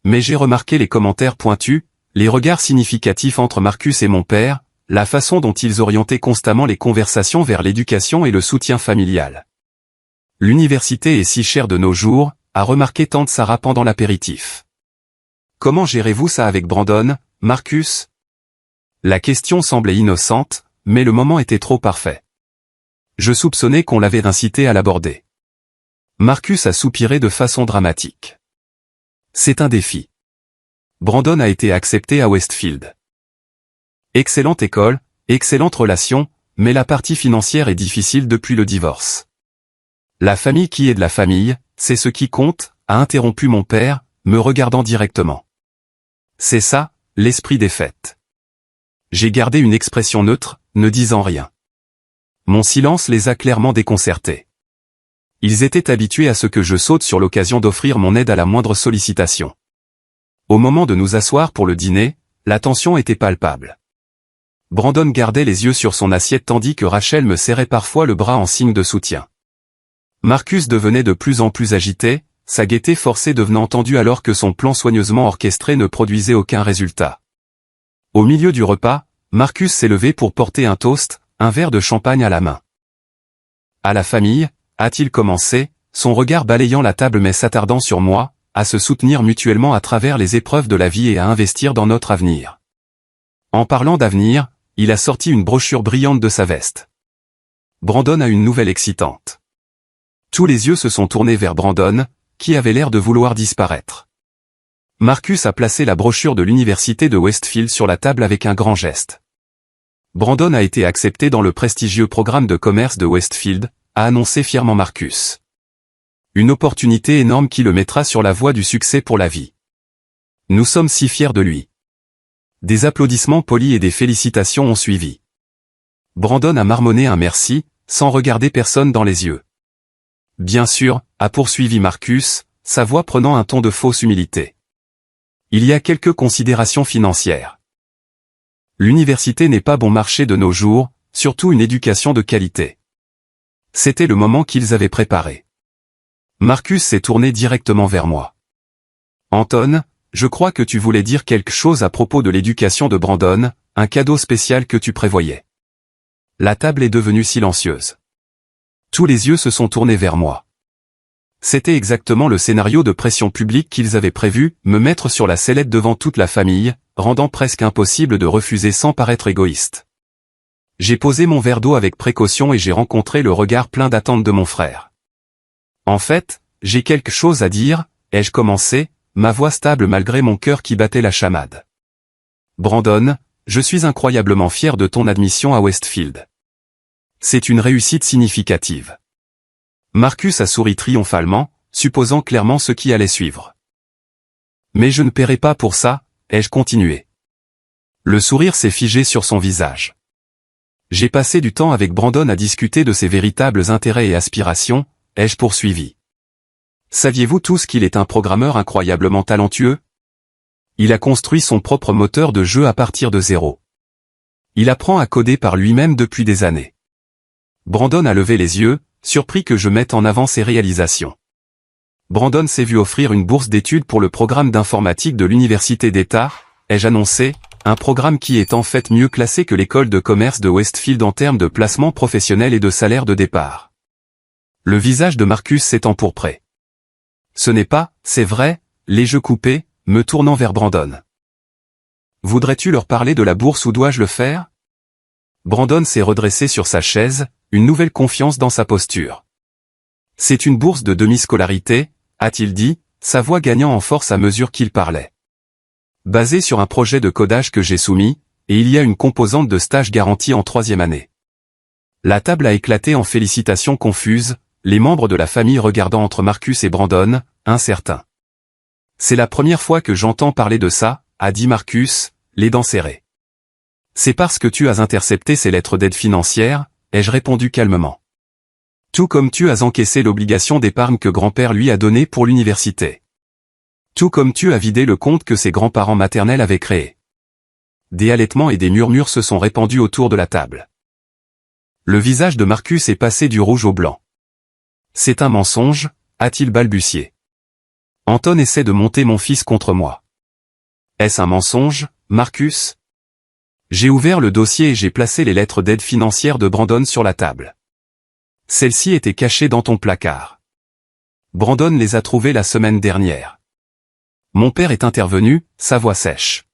Mais j'ai remarqué les commentaires pointus, les regards significatifs entre Marcus et mon père, la façon dont ils orientaient constamment les conversations vers l'éducation et le soutien familial. L'université est si chère de nos jours, a remarqué tante Sarah pendant l'apéritif. Comment gérez-vous ça avec Brandon, Marcus? La question semblait innocente, mais le moment était trop parfait. Je soupçonnais qu'on l'avait incité à l'aborder. Marcus a soupiré de façon dramatique. C'est un défi. Brandon a été accepté à Westfield. Excellente école, excellente relation, mais la partie financière est difficile depuis le divorce. La famille qui est de la famille, c'est ce qui compte, a interrompu mon père, me regardant directement. C'est ça, l'esprit des fêtes. J'ai gardé une expression neutre, ne disant rien. Mon silence les a clairement déconcertés. Ils étaient habitués à ce que je saute sur l'occasion d'offrir mon aide à la moindre sollicitation. Au moment de nous asseoir pour le dîner, la tension était palpable. Brandon gardait les yeux sur son assiette tandis que Rachel me serrait parfois le bras en signe de soutien. Marcus devenait de plus en plus agité, sa gaieté forcée devenant entendue alors que son plan soigneusement orchestré ne produisait aucun résultat. Au milieu du repas, Marcus s'est levé pour porter un toast, un verre de champagne à la main. À la famille, a-t-il commencé, son regard balayant la table mais s'attardant sur moi, à se soutenir mutuellement à travers les épreuves de la vie et à investir dans notre avenir. En parlant d'avenir, il a sorti une brochure brillante de sa veste. Brandon a une nouvelle excitante. Tous les yeux se sont tournés vers Brandon, qui avait l'air de vouloir disparaître. Marcus a placé la brochure de l'université de Westfield sur la table avec un grand geste. Brandon a été accepté dans le prestigieux programme de commerce de Westfield, a annoncé fièrement Marcus. Une opportunité énorme qui le mettra sur la voie du succès pour la vie. Nous sommes si fiers de lui. Des applaudissements polis et des félicitations ont suivi. Brandon a marmonné un merci, sans regarder personne dans les yeux. Bien sûr, a poursuivi Marcus, sa voix prenant un ton de fausse humilité. Il y a quelques considérations financières. L'université n'est pas bon marché de nos jours, surtout une éducation de qualité. C'était le moment qu'ils avaient préparé. Marcus s'est tourné directement vers moi. Anton, je crois que tu voulais dire quelque chose à propos de l'éducation de Brandon, un cadeau spécial que tu prévoyais. La table est devenue silencieuse. Tous les yeux se sont tournés vers moi. C'était exactement le scénario de pression publique qu'ils avaient prévu, me mettre sur la sellette devant toute la famille, rendant presque impossible de refuser sans paraître égoïste. J'ai posé mon verre d'eau avec précaution et j'ai rencontré le regard plein d'attente de mon frère. En fait, j'ai quelque chose à dire, ai-je commencé, ma voix stable malgré mon cœur qui battait la chamade. Brandon, je suis incroyablement fier de ton admission à Westfield. C'est une réussite significative. Marcus a souri triomphalement, supposant clairement ce qui allait suivre. Mais je ne paierai pas pour ça, ai-je continué. Le sourire s'est figé sur son visage. J'ai passé du temps avec Brandon à discuter de ses véritables intérêts et aspirations, ai-je poursuivi. Saviez-vous tous qu'il est un programmeur incroyablement talentueux? Il a construit son propre moteur de jeu à partir de zéro. Il apprend à coder par lui-même depuis des années. Brandon a levé les yeux, surpris que je mette en avant ses réalisations. Brandon s'est vu offrir une bourse d'études pour le programme d'informatique de l'université d'État, ai-je annoncé, un programme qui est en fait mieux classé que l'école de commerce de Westfield en termes de placement professionnel et de salaire de départ. Le visage de Marcus s'est empourpré. Ce n'est pas, c'est vrai, les yeux coupés, me tournant vers Brandon. Voudrais-tu leur parler de la bourse ou dois-je le faire? Brandon s'est redressé sur sa chaise, une nouvelle confiance dans sa posture. C'est une bourse de demi-scolarité, a-t-il dit, sa voix gagnant en force à mesure qu'il parlait. Basée sur un projet de codage que j'ai soumis, et il y a une composante de stage garantie en 3e année. La table a éclaté en félicitations confuses, les membres de la famille regardant entre Marcus et Brandon, incertains. C'est la première fois que j'entends parler de ça, a dit Marcus, les dents serrées. C'est parce que tu as intercepté ces lettres d'aide financière, ai-je répondu calmement. Tout comme tu as encaissé l'obligation d'épargne que grand-père lui a donnée pour l'université. Tout comme tu as vidé le compte que ses grands-parents maternels avaient créé. Des halètements et des murmures se sont répandus autour de la table. Le visage de Marcus est passé du rouge au blanc. C'est un mensonge, a-t-il balbutié. Anton essaie de monter mon fils contre moi. Est-ce un mensonge, Marcus? J'ai ouvert le dossier et j'ai placé les lettres d'aide financière de Brandon sur la table. Celles-ci étaient cachées dans ton placard. Brandon les a trouvées la semaine dernière. Mon père est intervenu, sa voix sèche.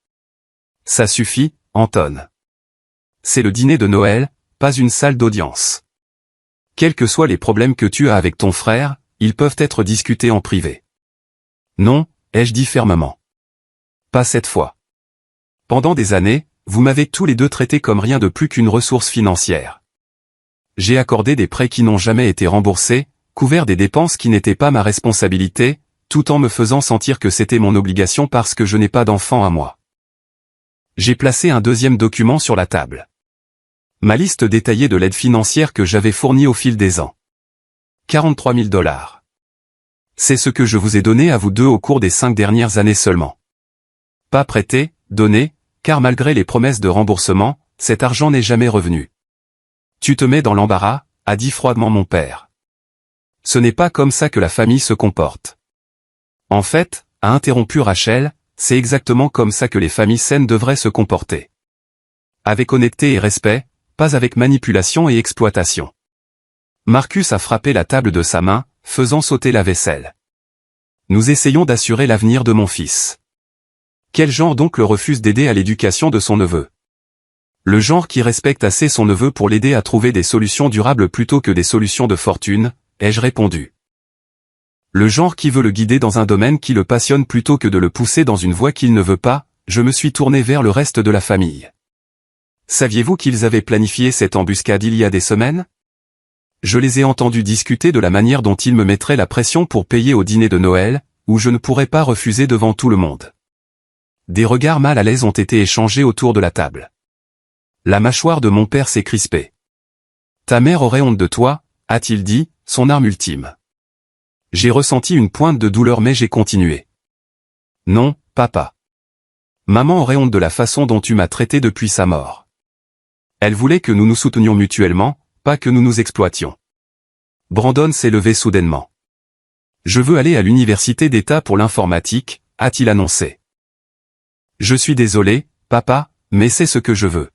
Ça suffit, Anton. C'est le dîner de Noël, pas une salle d'audience. Quels que soient les problèmes que tu as avec ton frère, ils peuvent être discutés en privé. Non, ai-je dit fermement. Pas cette fois. Pendant des années, vous m'avez tous les deux traité comme rien de plus qu'une ressource financière. J'ai accordé des prêts qui n'ont jamais été remboursés, couvert des dépenses qui n'étaient pas ma responsabilité, tout en me faisant sentir que c'était mon obligation parce que je n'ai pas d'enfant à moi. J'ai placé un deuxième document sur la table. Ma liste détaillée de l'aide financière que j'avais fournie au fil des ans. 43 000 $. C'est ce que je vous ai donné à vous deux au cours des 5 dernières années seulement. Pas prêté, donné, car malgré les promesses de remboursement, cet argent n'est jamais revenu. Tu te mets dans l'embarras, a dit froidement mon père. Ce n'est pas comme ça que la famille se comporte. En fait, a interrompu Rachel, c'est exactement comme ça que les familles saines devraient se comporter. Avec honnêteté et respect, pas avec manipulation et exploitation. Marcus a frappé la table de sa main, faisant sauter la vaisselle. Nous essayons d'assurer l'avenir de mon fils. Quel genre donc le refuse d'aider à l'éducation de son neveu? Le genre qui respecte assez son neveu pour l'aider à trouver des solutions durables plutôt que des solutions de fortune, ai-je répondu. Le genre qui veut le guider dans un domaine qui le passionne plutôt que de le pousser dans une voie qu'il ne veut pas, je me suis tourné vers le reste de la famille. Saviez-vous qu'ils avaient planifié cette embuscade il y a des semaines? Je les ai entendus discuter de la manière dont ils me mettraient la pression pour payer au dîner de Noël, où je ne pourrais pas refuser devant tout le monde. Des regards mal à l'aise ont été échangés autour de la table. La mâchoire de mon père s'est crispée. Ta mère aurait honte de toi, a-t-il dit, son arme ultime. J'ai ressenti une pointe de douleur mais j'ai continué. Non, papa. Maman aurait honte de la façon dont tu m'as traité depuis sa mort. Elle voulait que nous nous soutenions mutuellement, pas que nous nous exploitions. Brandon s'est levé soudainement. Je veux aller à l'université d'État pour l'informatique, a-t-il annoncé. Je suis désolé, papa, mais c'est ce que je veux.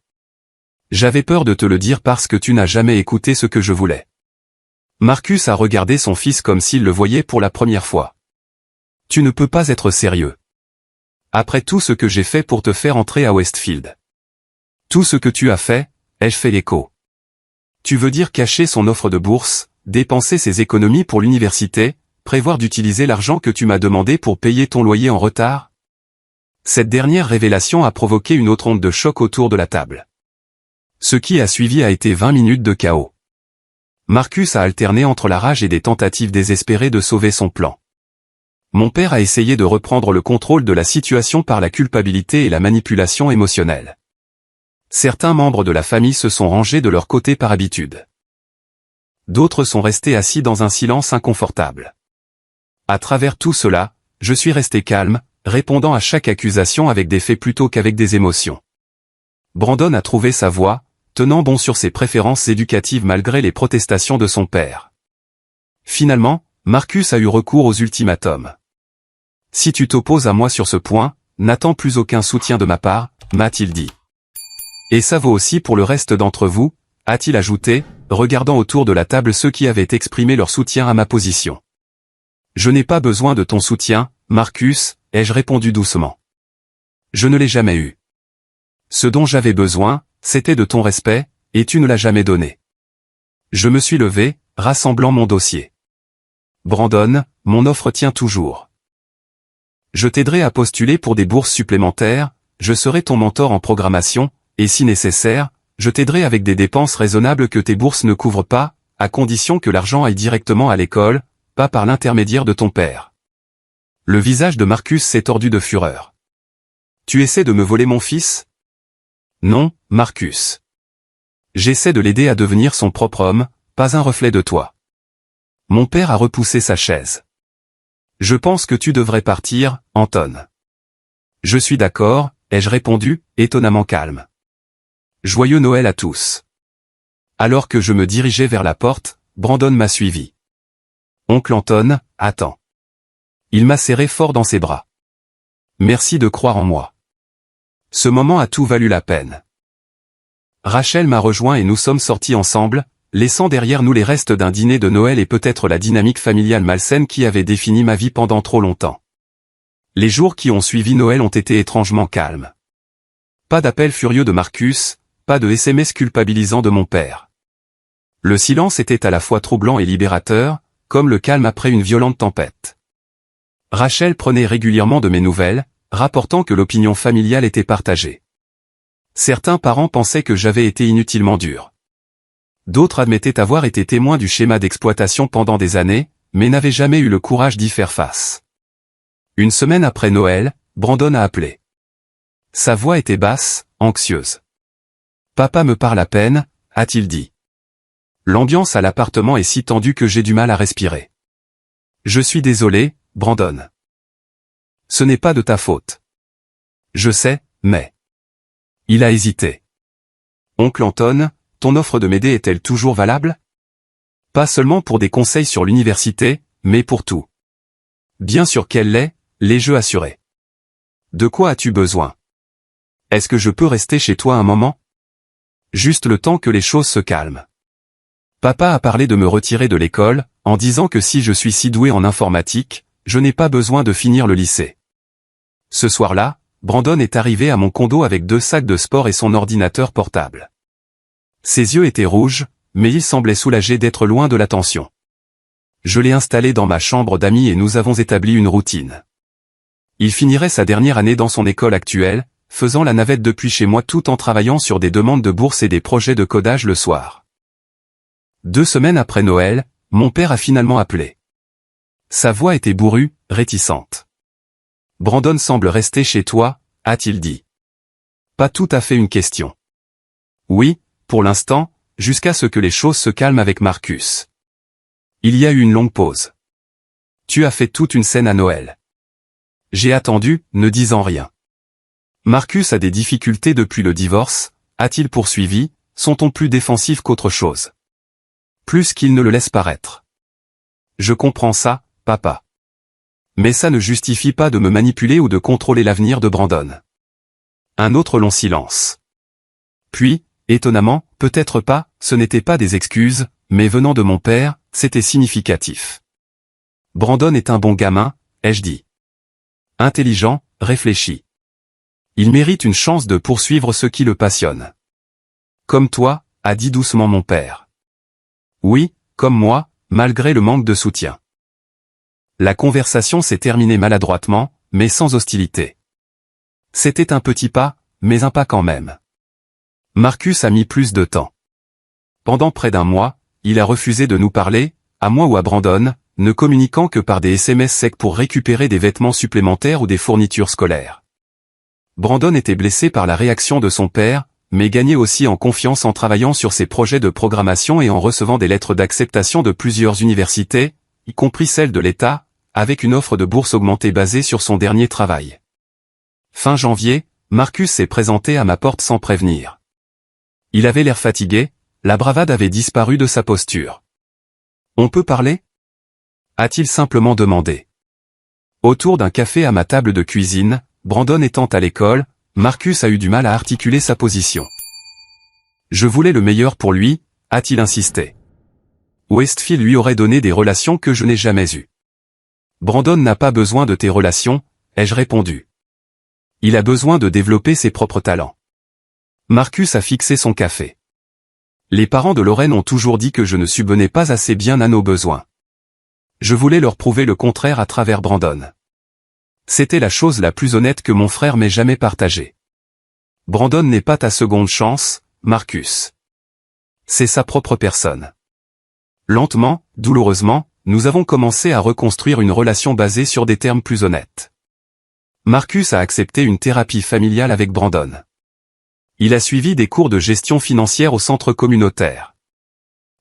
J'avais peur de te le dire parce que tu n'as jamais écouté ce que je voulais. Marcus a regardé son fils comme s'il le voyait pour la première fois. Tu ne peux pas être sérieux. Après tout ce que j'ai fait pour te faire entrer à Westfield. Tout ce que tu as fait, ai-je fait l'écho. Tu veux dire cacher son offre de bourse, dépenser ses économies pour l'université, prévoir d'utiliser l'argent que tu m'as demandé pour payer ton loyer en retard? Cette dernière révélation a provoqué une autre onde de choc autour de la table. Ce qui a suivi a été 20 minutes de chaos. Marcus a alterné entre la rage et des tentatives désespérées de sauver son plan. Mon père a essayé de reprendre le contrôle de la situation par la culpabilité et la manipulation émotionnelle. Certains membres de la famille se sont rangés de leur côté par habitude. D'autres sont restés assis dans un silence inconfortable. À travers tout cela, je suis resté calme, répondant à chaque accusation avec des faits plutôt qu'avec des émotions. Brandon a trouvé sa voie, tenant bon sur ses préférences éducatives malgré les protestations de son père. Finalement, Marcus a eu recours aux ultimatums. Si tu t'opposes à moi sur ce point, n'attends plus aucun soutien de ma part, m'a-t-il dit. Et ça vaut aussi pour le reste d'entre vous, a-t-il ajouté, regardant autour de la table ceux qui avaient exprimé leur soutien à ma position. Je n'ai pas besoin de ton soutien, Marcus, ai-je répondu doucement. Je ne l'ai jamais eu. Ce dont j'avais besoin, c'était de ton respect, et tu ne l'as jamais donné. Je me suis levé, rassemblant mon dossier. Brandon, mon offre tient toujours. Je t'aiderai à postuler pour des bourses supplémentaires, je serai ton mentor en programmation, et si nécessaire, je t'aiderai avec des dépenses raisonnables que tes bourses ne couvrent pas, à condition que l'argent aille directement à l'école, pas par l'intermédiaire de ton père. Le visage de Marcus s'est tordu de fureur. Tu essaies de me voler mon fils? Non, Marcus. J'essaie de l'aider à devenir son propre homme, pas un reflet de toi. Mon père a repoussé sa chaise. Je pense que tu devrais partir, Anton. Je suis d'accord, ai-je répondu, étonnamment calme. Joyeux Noël à tous. Alors que je me dirigeais vers la porte, Brandon m'a suivi. Oncle Anton, attends. Il m'a serré fort dans ses bras. Merci de croire en moi. Ce moment a tout valu la peine. Rachel m'a rejoint et nous sommes sortis ensemble, laissant derrière nous les restes d'un dîner de Noël et peut-être la dynamique familiale malsaine qui avait défini ma vie pendant trop longtemps. Les jours qui ont suivi Noël ont été étrangement calmes. Pas d'appel furieux de Marcus, pas de SMS culpabilisant de mon père. Le silence était à la fois troublant et libérateur, comme le calme après une violente tempête. Rachel prenait régulièrement de mes nouvelles, rapportant que l'opinion familiale était partagée. Certains parents pensaient que j'avais été inutilement dur. D'autres admettaient avoir été témoins du schéma d'exploitation pendant des années, mais n'avaient jamais eu le courage d'y faire face. Une semaine après Noël, Brandon a appelé. Sa voix était basse, anxieuse. « Papa me parle à peine », a-t-il dit. L'ambiance à l'appartement est si tendue que j'ai du mal à respirer. Je suis désolé, Brandon. Ce n'est pas de ta faute. Je sais, mais... Il a hésité. Oncle Anton, ton offre de m'aider est-elle toujours valable? Pas seulement pour des conseils sur l'université, mais pour tout. Bien sûr qu'elle l'est, les jeux assurés. De quoi as-tu besoin? Est-ce que je peux rester chez toi un moment? Juste le temps que les choses se calment. Papa a parlé de me retirer de l'école, en disant que si je suis si doué en informatique, je n'ai pas besoin de finir le lycée. Ce soir-là, Brandon est arrivé à mon condo avec 2 sacs de sport et son ordinateur portable. Ses yeux étaient rouges, mais il semblait soulagé d'être loin de l'attention. Je l'ai installé dans ma chambre d'amis et nous avons établi une routine. Il finirait sa dernière année dans son école actuelle, faisant la navette depuis chez moi tout en travaillant sur des demandes de bourse et des projets de codage le soir. 2 semaines après Noël, mon père a finalement appelé. Sa voix était bourrue, réticente. « Brandon semble rester chez toi », a-t-il dit. Pas tout à fait une question. Oui, pour l'instant, jusqu'à ce que les choses se calment avec Marcus. Il y a eu une longue pause. Tu as fait toute une scène à Noël. J'ai attendu, ne disant rien. Marcus a des difficultés depuis le divorce, a-t-il poursuivi, sont-on plus défensifs qu'autre chose? Plus qu'il ne le laisse paraître. Je comprends ça, papa. Mais ça ne justifie pas de me manipuler ou de contrôler l'avenir de Brandon. Un autre long silence. Puis, étonnamment, peut-être pas, ce n'était pas des excuses, mais venant de mon père, c'était significatif. Brandon est un bon gamin, ai-je dit. Intelligent, réfléchi. Il mérite une chance de poursuivre ce qui le passionne. Comme toi, a dit doucement mon père. Oui, comme moi, malgré le manque de soutien. La conversation s'est terminée maladroitement, mais sans hostilité. C'était un petit pas, mais un pas quand même. Marcus a mis plus de temps. Pendant près d'1 mois, il a refusé de nous parler, à moi ou à Brandon, ne communiquant que par des SMS secs pour récupérer des vêtements supplémentaires ou des fournitures scolaires. Brandon était blessé par la réaction de son père, mais gagnait aussi en confiance en travaillant sur ses projets de programmation et en recevant des lettres d'acceptation de plusieurs universités, y compris celle de l'État, avec une offre de bourse augmentée basée sur son dernier travail. Fin janvier, Marcus s'est présenté à ma porte sans prévenir. Il avait l'air fatigué, la bravade avait disparu de sa posture. « On peut parler ?» a-t-il simplement demandé. Autour d'un café à ma table de cuisine, Brandon étant à l'école, Marcus a eu du mal à articuler sa position. Je voulais le meilleur pour lui, a-t-il insisté. Westfield lui aurait donné des relations que je n'ai jamais eues. Brandon n'a pas besoin de tes relations, ai-je répondu. Il a besoin de développer ses propres talents. Marcus a fixé son café. Les parents de Lorraine ont toujours dit que je ne subvenais pas assez bien à nos besoins. Je voulais leur prouver le contraire à travers Brandon. C'était la chose la plus honnête que mon frère m'ait jamais partagée. Brandon n'est pas ta seconde chance, Marcus. C'est sa propre personne. Lentement, douloureusement, nous avons commencé à reconstruire une relation basée sur des termes plus honnêtes. Marcus a accepté une thérapie familiale avec Brandon. Il a suivi des cours de gestion financière au centre communautaire.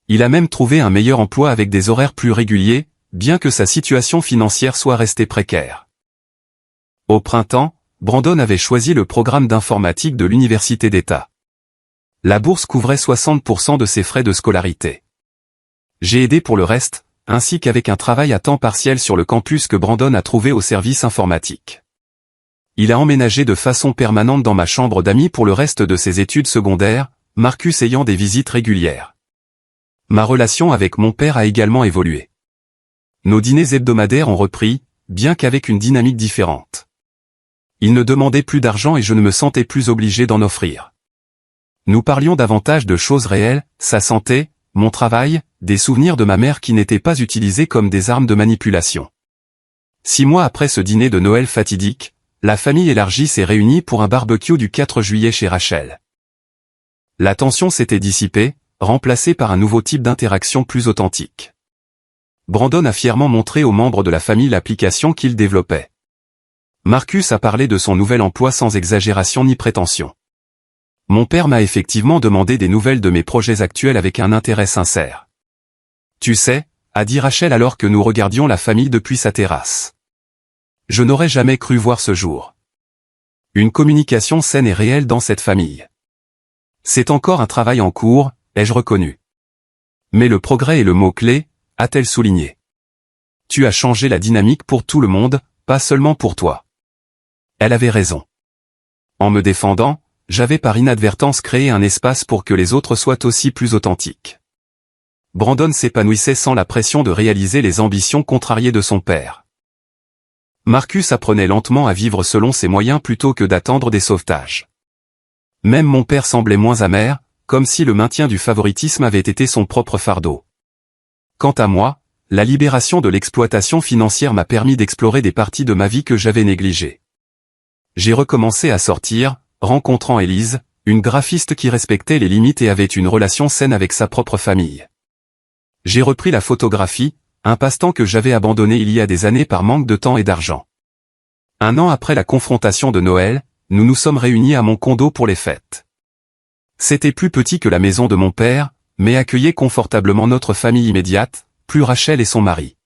Il a même trouvé un meilleur emploi avec des horaires plus réguliers, bien que sa situation financière soit restée précaire. Au printemps, Brandon avait choisi le programme d'informatique de l'Université d'État. La bourse couvrait 60% de ses frais de scolarité. J'ai aidé pour le reste, ainsi qu'avec un travail à temps partiel sur le campus que Brandon a trouvé au service informatique. Il a emménagé de façon permanente dans ma chambre d'amis pour le reste de ses études secondaires, Marcus ayant des visites régulières. Ma relation avec mon père a également évolué. Nos dîners hebdomadaires ont repris, bien qu'avec une dynamique différente. Il ne demandait plus d'argent et je ne me sentais plus obligé d'en offrir. Nous parlions davantage de choses réelles, sa santé, mon travail, des souvenirs de ma mère qui n'étaient pas utilisés comme des armes de manipulation. 6 mois après ce dîner de Noël fatidique, la famille élargie s'est réunie pour un barbecue du 4 juillet chez Rachel. La tension s'était dissipée, remplacée par un nouveau type d'interaction plus authentique. Brandon a fièrement montré aux membres de la famille l'application qu'il développait. Marcus a parlé de son nouvel emploi sans exagération ni prétention. Mon père m'a effectivement demandé des nouvelles de mes projets actuels avec un intérêt sincère. Tu sais, a dit Rachel alors que nous regardions la famille depuis sa terrasse. Je n'aurais jamais cru voir ce jour. Une communication saine et réelle dans cette famille. C'est encore un travail en cours, ai-je reconnu. Mais le progrès est le mot-clé, a-t-elle souligné. Tu as changé la dynamique pour tout le monde, pas seulement pour toi. Elle avait raison. En me défendant, j'avais par inadvertance créé un espace pour que les autres soient aussi plus authentiques. Brandon s'épanouissait sans la pression de réaliser les ambitions contrariées de son père. Marcus apprenait lentement à vivre selon ses moyens plutôt que d'attendre des sauvetages. Même mon père semblait moins amer, comme si le maintien du favoritisme avait été son propre fardeau. Quant à moi, la libération de l'exploitation financière m'a permis d'explorer des parties de ma vie que j'avais négligées. J'ai recommencé à sortir, rencontrant Élise, une graphiste qui respectait les limites et avait une relation saine avec sa propre famille. J'ai repris la photographie, un passe-temps que j'avais abandonné il y a des années par manque de temps et d'argent. 1 an après la confrontation de Noël, nous nous sommes réunis à mon condo pour les fêtes. C'était plus petit que la maison de mon père, mais accueillait confortablement notre famille immédiate, plus Rachel et son mari.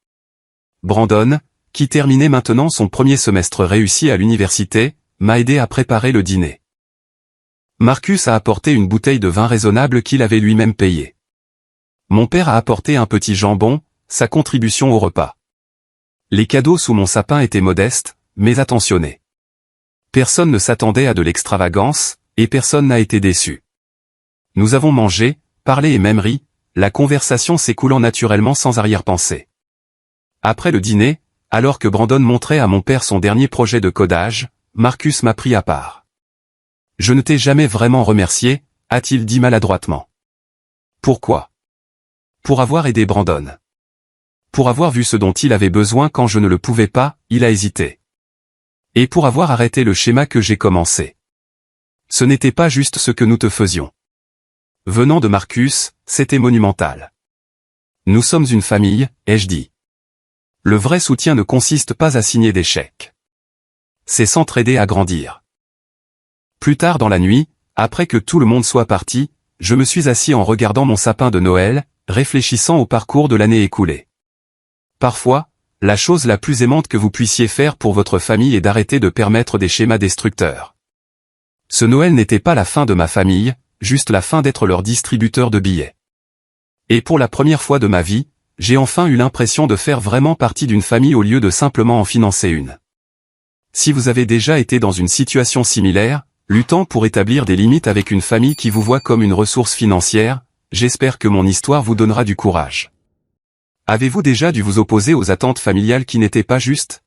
Brandon, qui terminait maintenant son premier semestre réussi à l'université, m'a aidé à préparer le dîner. Marcus a apporté une bouteille de vin raisonnable qu'il avait lui-même payée. Mon père a apporté un petit jambon, sa contribution au repas. Les cadeaux sous mon sapin étaient modestes, mais attentionnés. Personne ne s'attendait à de l'extravagance, et personne n'a été déçu. Nous avons mangé, parlé et même ri, la conversation s'écoulant naturellement sans arrière-pensée. Après le dîner, alors que Brandon montrait à mon père son dernier projet de codage, Marcus m'a pris à part. « Je ne t'ai jamais vraiment remercié », a-t-il dit maladroitement. « Pourquoi ? » Pour avoir aidé Brandon. Pour avoir vu ce dont il avait besoin quand je ne le pouvais pas, il a hésité. Et pour avoir arrêté le schéma que j'ai commencé. Ce n'était pas juste ce que nous te faisions. Venant de Marcus, c'était monumental. Nous sommes une famille, ai-je dit. Le vrai soutien ne consiste pas à signer des chèques. C'est s'entraider à grandir. Plus tard dans la nuit, après que tout le monde soit parti, je me suis assis en regardant mon sapin de Noël, réfléchissant au parcours de l'année écoulée. Parfois, la chose la plus aimante que vous puissiez faire pour votre famille est d'arrêter de permettre des schémas destructeurs. Ce Noël n'était pas la fin de ma famille, juste la fin d'être leur distributeur de billets. Et pour la première fois de ma vie, j'ai enfin eu l'impression de faire vraiment partie d'une famille au lieu de simplement en financer une. Si vous avez déjà été dans une situation similaire, luttant pour établir des limites avec une famille qui vous voit comme une ressource financière, j'espère que mon histoire vous donnera du courage. Avez-vous déjà dû vous opposer aux attentes familiales qui n'étaient pas justes?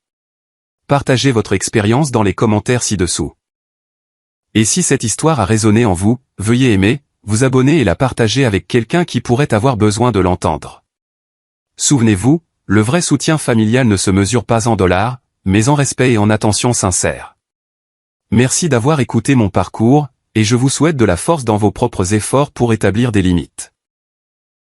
Partagez votre expérience dans les commentaires ci-dessous. Et si cette histoire a résonné en vous, veuillez aimer, vous abonner et la partager avec quelqu'un qui pourrait avoir besoin de l'entendre. Souvenez-vous, le vrai soutien familial ne se mesure pas en dollars, mais en respect et en attention sincère. Merci d'avoir écouté mon parcours, et je vous souhaite de la force dans vos propres efforts pour établir des limites.